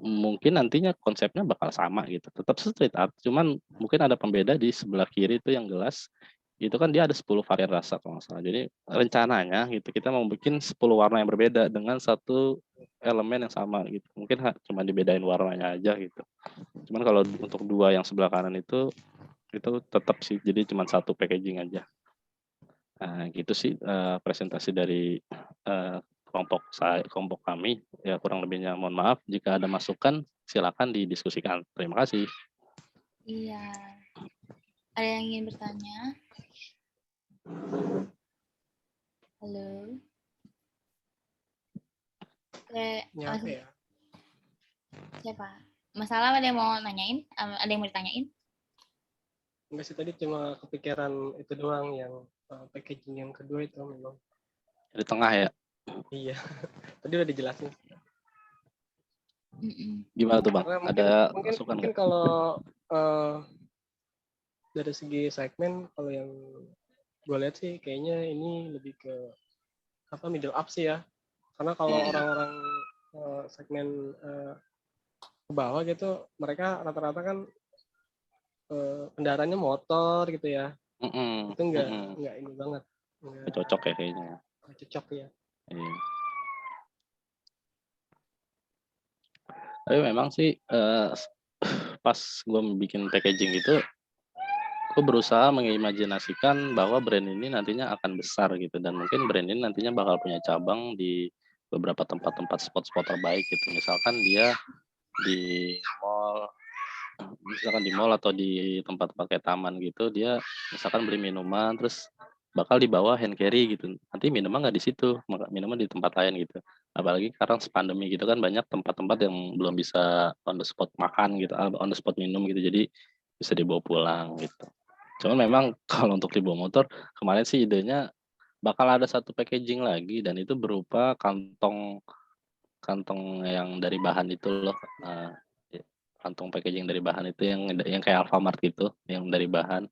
mungkin nantinya konsepnya bakal sama gitu, tetap street art, cuman mungkin ada pembeda di sebelah kiri itu yang gelas, itu kan dia ada 10 varian rasa kalau nggak salah. Jadi rencananya gitu kita mau bikin 10 warna yang berbeda dengan satu elemen yang sama gitu. Mungkin cuma dibedain warnanya aja gitu. Cuman kalau untuk 2 yang sebelah kanan itu Itu tetap sih, jadi cuma satu packaging aja. Nah, gitu sih presentasi dari kelompok kami. Ya kurang lebihnya mohon maaf. Jika ada masukan, silakan didiskusikan. Terima kasih. Iya. Ada yang ingin bertanya? Halo. Ya, apa ya? Siapa? Masalah ada yang mau nanyain? Ada yang mau ditanyain? Enggak sih, tadi cuma kepikiran itu doang yang packaging yang kedua itu memang. Di tengah ya. Iya. Tadi udah dijelasin. Gimana tuh Bang? Karena Ada mungkin masukan nggak? kalau dari segi segmen, kalau yang gue lihat sih kayaknya ini lebih ke middle up sih ya. Karena kalau orang-orang segmen ke bawah gitu, mereka rata-rata kan kendaraannya motor gitu ya. Itu enggak ini banget. Nggak cocok ya kayaknya. Nggak cocok ya. Iya. Tapi memang sih pas gue bikin packaging itu, gue berusaha mengimajinasikan bahwa brand ini nantinya akan besar gitu, dan mungkin brand ini nantinya bakal punya cabang di beberapa tempat-tempat spot-spot terbaik gitu. Misalkan dia di mall atau di tempat-tempat kayak taman gitu, dia misalkan beli minuman terus bakal dibawa hand carry gitu. Nanti minuman nggak di situ, minuman di tempat lain gitu. Apalagi sekarang pandemi gitu kan, banyak tempat-tempat yang belum bisa on the spot makan gitu, on the spot minum gitu. Jadi bisa dibawa pulang gitu. Cuman memang kalau untuk dibawa motor, kemarin sih idenya bakal ada satu packaging lagi, dan itu berupa kantong yang dari bahan itu loh. Kantong packaging dari bahan itu yang kayak Alfamart gitu, yang dari bahan.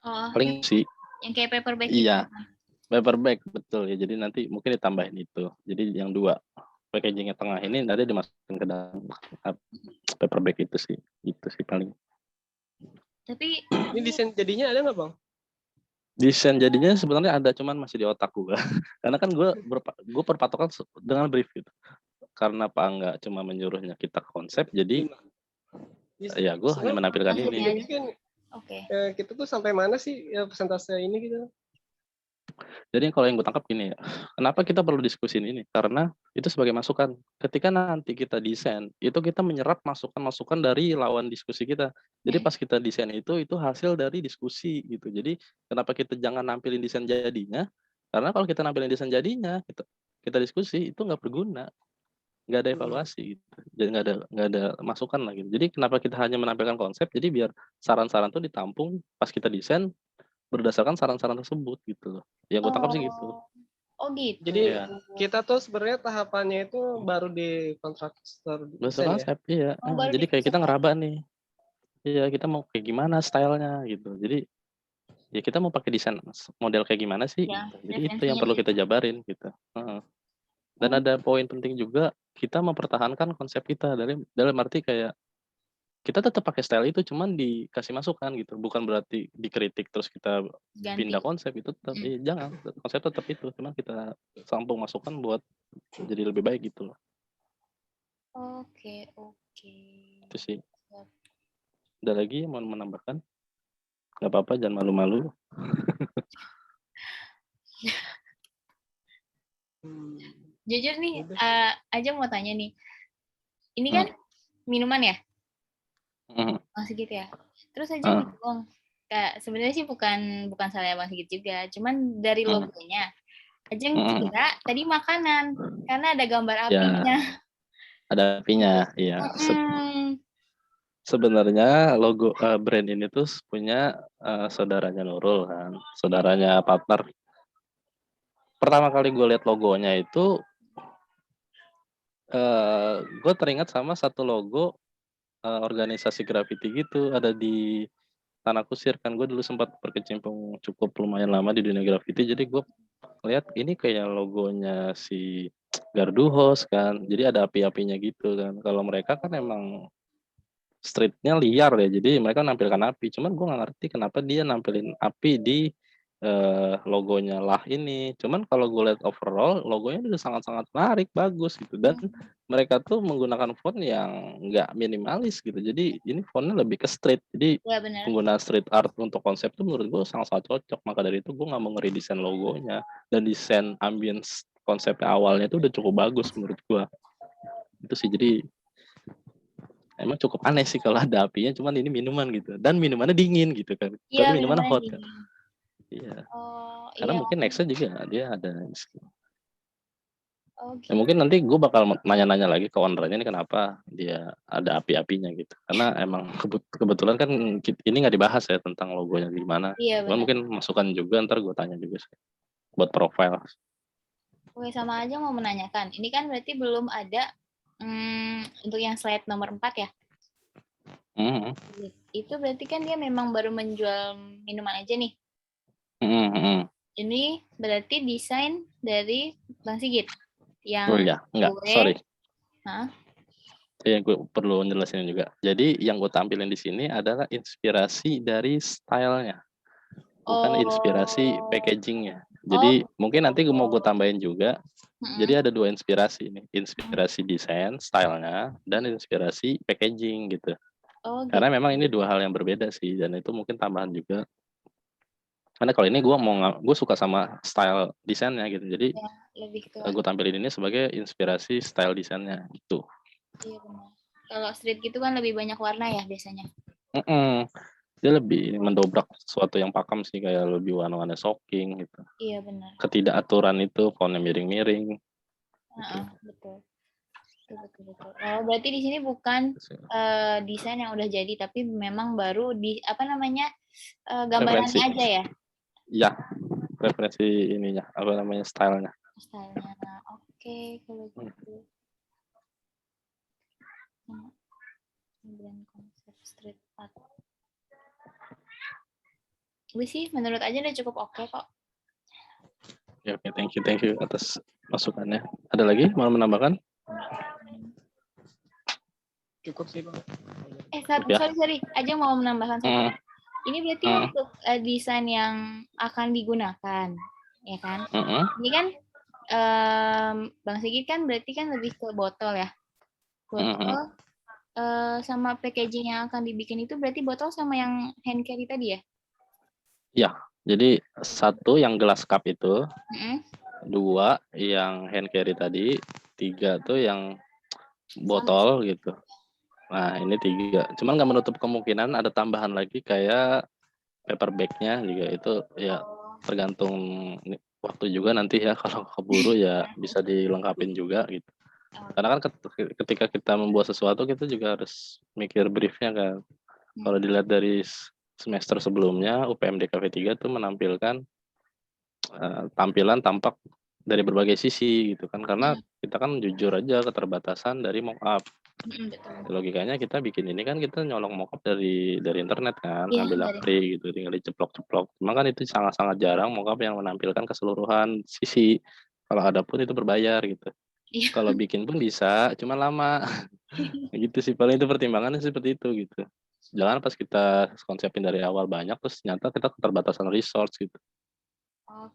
Oh, Paling sih yang kayak paper bag iya, gitu. paper bag betul ya. Jadi nanti mungkin ditambahin itu. Jadi yang dua packagingnya tengah ini nanti dimasukin ke dalam paper bag itu sih. Itu sih paling. Tapi Ini desain jadinya ada nggak Bang? Desain jadinya sebenarnya ada, cuman masih di otak gue. Karena kan gue berpatokan dengan brief gitu. Karena Pak nggak cuma menyuruhnya kita konsep, jadi ya gue hanya menampilkan ini. Oke. Kita tuh sampai mana sih ya persentase ini gitu? Jadi kalau yang gue tangkap gini ya, kenapa kita perlu diskusin ini? Karena itu sebagai masukan. Ketika nanti kita desain, itu kita menyerap masukan-masukan dari lawan diskusi kita. Jadi pas kita desain itu hasil dari diskusi gitu. Jadi kenapa kita jangan nampilin desain jadinya? Karena kalau kita nampilin desain jadinya, kita diskusi itu nggak berguna, nggak ada evaluasi gitu. Jadi nggak ada masukan lagi. Jadi kenapa kita hanya menampilkan konsep? Jadi biar saran-saran itu ditampung pas kita desain berdasarkan saran-saran tersebut gitu loh. Yang gue tangkap sih gitu. Oh gitu. Jadi kita tuh sebenarnya tahapannya itu baru di kontraktor desain ya. Konsep, iya. Jadi kayak kita ngeraba nih. Iya, kita mau kayak gimana stylenya gitu. Jadi ya kita mau pakai desain model kayak gimana sih? Ya, gitu. Jadi itu yang perlu kita jabarin gitu. Dan ada poin penting juga, kita mempertahankan konsep kita dalam arti kayak kita tetap pakai style itu, cuman dikasih masukan gitu. Bukan berarti dikritik terus kita pindah konsep, itu tetap jangan, konsep tetap itu, cuman kita sampung masukan buat jadi lebih baik gitu loh. Oke. Itu sih. Ada lagi yang mau menambahkan? Gak apa-apa, jangan malu-malu. Jujur nih, aja mau tanya nih. Ini kan minuman ya? Bang Sigit ya. Terus aja bingung. Sebenarnya sih bukan salah Bang Sigit juga, cuman dari logonya. Aja kira tadi makanan karena ada gambar apinya. Ya, ada apinya, iya. Sebenarnya logo brand ini tuh punya saudaranya Nurul kan, saudaranya partner. Pertama kali gue lihat logonya itu, gue teringat sama satu logo organisasi graffiti gitu, ada di Tanah Kusir kan. Gue dulu sempat berkecimpung cukup lumayan lama di dunia graffiti, jadi gue lihat ini kayak logonya si Gardu Host kan, jadi ada api-apinya gitu kan. Kalau mereka kan emang streetnya liar ya, jadi mereka nampilkan api. Cuman gue nggak ngerti kenapa dia nampilin api di logonya lah ini. Cuman kalau gue lihat overall logonya udah sangat-sangat menarik, bagus gitu dan mereka tuh menggunakan font yang nggak minimalis gitu. Jadi ini fontnya lebih ke street. Jadi Iya benar. pengguna street art untuk konsep tuh menurut gue sangat-sangat cocok. Maka dari itu gue nggak mau ngeredesain logonya dan desain ambience konsepnya awalnya itu udah cukup bagus menurut gue. Itu sih jadi emang cukup aneh sih kalau ada apinya, cuman ini minuman gitu. Dan minumannya dingin gitu kan. Iya Tapi minumannya minumannya hot kan. dingin. Iya. Oh Karena iya. mungkin nextnya juga dia ada. Oh Ya, gitu. mungkin nanti gue bakal nanya-nanya lagi ke ownernya ini kenapa dia ada api-apinya gitu. Karena emang kebetulan kan ini nggak dibahas ya tentang logonya gimana. Iya Cuman benar. mungkin masukan juga ntar gue tanya juga sih. Buat profile. Oke sama aja mau menanyakan. Ini kan berarti belum ada untuk yang slide nomor 4 ya. Itu berarti kan dia memang baru menjual minuman aja nih. Ini berarti desain dari Bang Sigit. Yang oh iya, enggak, sorry. Hah? Ya, gue perlu jelasin juga. Jadi yang gue tampilin di sini adalah inspirasi dari stylenya, bukan inspirasi packagingnya. Jadi mungkin nanti gue mau gue tambahin juga. Jadi ada 2 inspirasi ini, inspirasi desain, stylenya, dan inspirasi packaging gitu. Karena memang ini 2 hal yang berbeda sih, dan itu mungkin tambahan juga. Karena kalau ini gue suka sama style desainnya gitu. Jadi ya, lebih ke gue tampilin ini sebagai inspirasi style desainnya gitu. Iya benar. Kalau street gitu kan lebih banyak warna ya biasanya. Dia lebih mendobrak sesuatu yang pakem sih, kayak lebih warna-warna shocking gitu. Iya benar. Ketidakaturan itu, fontnya miring-miring. Betul. Betul. Oh, berarti di sini bukan desain yang udah jadi, tapi memang baru di gambarannya aja ya? Iya, referensi ininya, stylenya. Stylenya, oke kalau gitu. Brand konsep street art. Gue sih menurut aja udah cukup oke kok. Oke, thank you atas masukannya. Ada lagi mau menambahkan? Cukup sih, Bang. Sorry. Aja mau menambahkan satu. Ini berarti untuk desain yang akan digunakan, ya kan? Ini kan Bang Sigit kan berarti kan lebih ke botol ya. Botol sama packaging yang akan dibikin itu berarti botol sama yang hand carry tadi ya? Iya, jadi 1 yang gelas cup itu, 2 yang hand carry tadi, 3 tuh yang botol gitu. Nah ini 3, cuman nggak menutup kemungkinan ada tambahan lagi kayak paper bag-nya juga, itu ya tergantung waktu juga nanti ya, kalau keburu ya bisa dilengkapin juga gitu. Karena kan ketika kita membuat sesuatu kita juga harus mikir briefnya kan. Kalau dilihat dari semester sebelumnya UPM DKV 3 tuh menampilkan tampilan tampak dari berbagai sisi gitu kan, karena kita kan jujur aja keterbatasan dari mockup. Logikanya kita bikin ini kan kita nyolong mockup dari internet kan, ngambil free gitu, tinggal diceplok-ceplok. Cuma kan itu sangat-sangat jarang mockup yang menampilkan keseluruhan sisi. Kalau ada pun itu berbayar gitu. Kalau bikin pun bisa, cuma lama. Gitu sih, paling itu pertimbangannya seperti itu gitu. Jangan pas kita konsepin dari awal banyak terus ternyata kita keterbatasan resource gitu.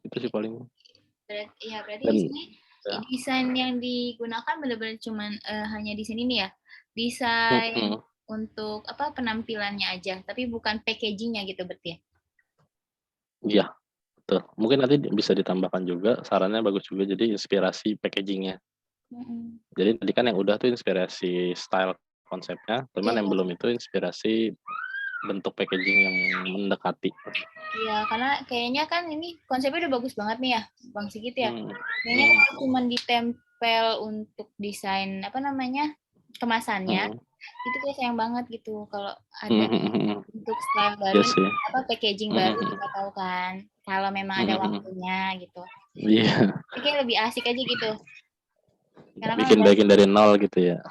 Itu sih paling. Berarti di sini desain yang digunakan benar-benar cuman hanya desain ini ya, desain untuk penampilannya aja, tapi bukan packagingnya gitu berarti ya? Iya, betul. Mungkin nanti bisa ditambahkan juga, sarannya bagus juga, jadi inspirasi packagingnya. Jadi tadi kan yang udah tuh inspirasi style konsepnya, teman yang belum itu inspirasi bentuk packaging yang mendekati. Iya, karena kayaknya kan ini konsepnya udah bagus banget nih ya, Bang Sigit ya. Kayaknya kalau cuma ditempel untuk desain kemasannya, itu kayak sayang banget gitu kalau ada untuk style baru, packaging baru kita tahu kan, kalau memang ada waktunya gitu. Iya. Kayak lebih asik aja gitu. Bikin dari nol gitu ya.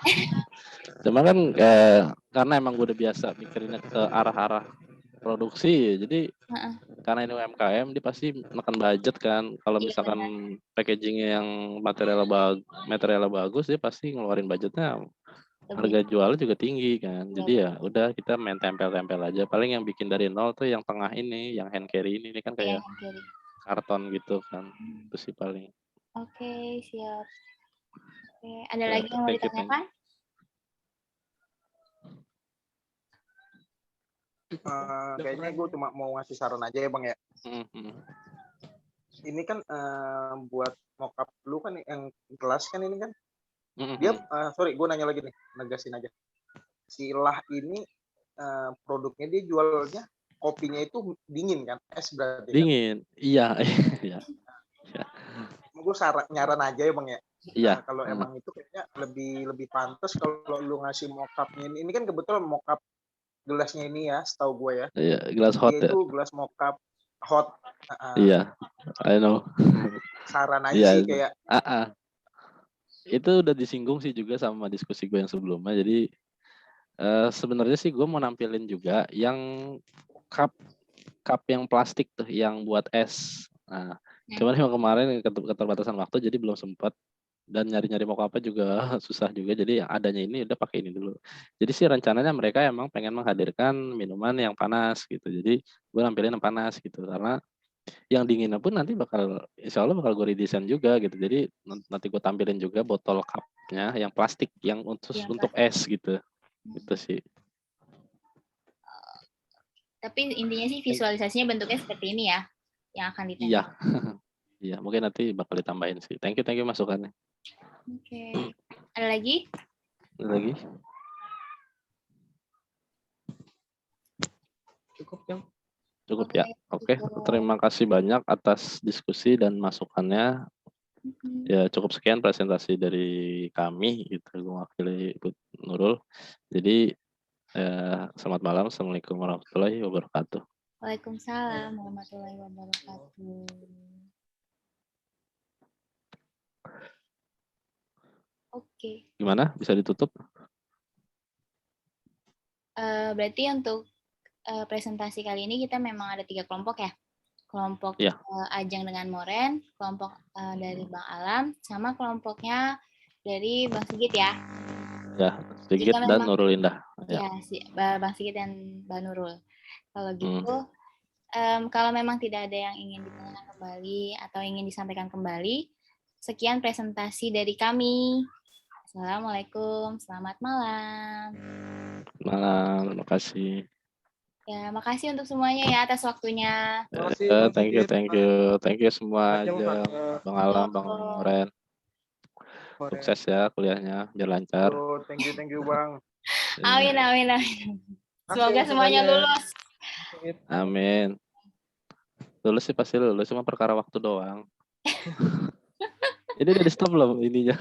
Cuma kan karena emang gue udah biasa mikirinnya ke arah-arah produksi, jadi karena ini UMKM dia pasti makan budget kan. Kalau misalkan packagingnya yang materialnya bagus, dia pasti ngeluarin budgetnya harga jualnya juga tinggi kan. Jadi ya udah kita main tempel-tempel aja. Paling yang bikin dari nol tuh yang tengah ini, yang hand carry ini kan kayak karton gitu kan. Itu sih paling. Oke, siap. Oke, ada Ya, lagi yang mau thank you. ditanyakan? Kayaknya gue cuma mau ngasih saran aja ya Bang ya. Ini kan buat mockup lu kan yang kelas kan ini kan. Dia sorry gue nanya lagi nih, negasin aja. Si Lah ini produknya dia jualnya kopinya itu dingin kan, es berarti. Dingin, kan? Iya. Iya. Gue nyaran aja ya Bang ya. Iya. Kalau emang itu kayaknya lebih pantas kalau lu ngasih mockupnya ini kan kebetulan mockup gelasnya ini ya, setahu gue ya. Iya, gelas hot dia ya. itu gelas mockup hot. Iya, I know. Saran aja sih kayak. Itu udah disinggung sih juga sama diskusi gue yang sebelumnya. Jadi sebenarnya sih gue mau nampilin juga yang cup yang plastik tuh, yang buat es. Nah, cuman yang kemarin keterbatasan waktu jadi belum sempat, dan nyari-nyari mau apa juga susah juga. Jadi yang adanya ini udah pakai ini dulu. Jadi sih rencananya mereka emang pengen menghadirkan minuman yang panas gitu. Jadi gue nampilin yang panas gitu, karena yang dinginnya pun nanti insya Allah bakal gue redesign juga gitu. Jadi nanti gue tampilin juga botol cupnya yang plastik yang untuk es gitu. Gitu sih. Tapi intinya sih visualisasinya bentuknya seperti ini ya, yang akan ditempel. Iya. Iya, mungkin nanti bakal ditambahin sih. Thank you masukannya. Oke. Ada lagi? Ada lagi? Cukup ya. Cukup ya. Oke. Terima kasih banyak atas diskusi dan masukannya. Ya cukup sekian presentasi dari kami gitu, mewakili Ibu Nurul. Jadi selamat malam. Assalamualaikum warahmatullahi wabarakatuh. Waalaikumsalam warahmatullahi wabarakatuh. Oke. Gimana? Bisa ditutup? Berarti untuk presentasi kali ini kita memang ada 3 kelompok ya. Kelompok Ajeng dengan Moren, kelompok dari Bang Alam, sama kelompoknya dari Bang Sigit ya. Ya, Sigit dan Nurul Indah. Ya, Bang Sigit dan Bang Nurul. Kalau gitu, kalau memang tidak ada yang ingin ditanyakan kembali atau ingin disampaikan kembali, sekian presentasi dari kami. Assalamualaikum, selamat malam. Malam, terima kasih. Ya, makasih untuk semuanya ya atas waktunya. Thank you semua aja, Bang Alam, Bang Moren. Sukses ya kuliahnya, biar lancar. Thank you Bang. Amin. Semoga semuanya lulus. Amin. Lulus sih pasti lulus, cuma perkara waktu doang. Ini udah di stop belum ininya?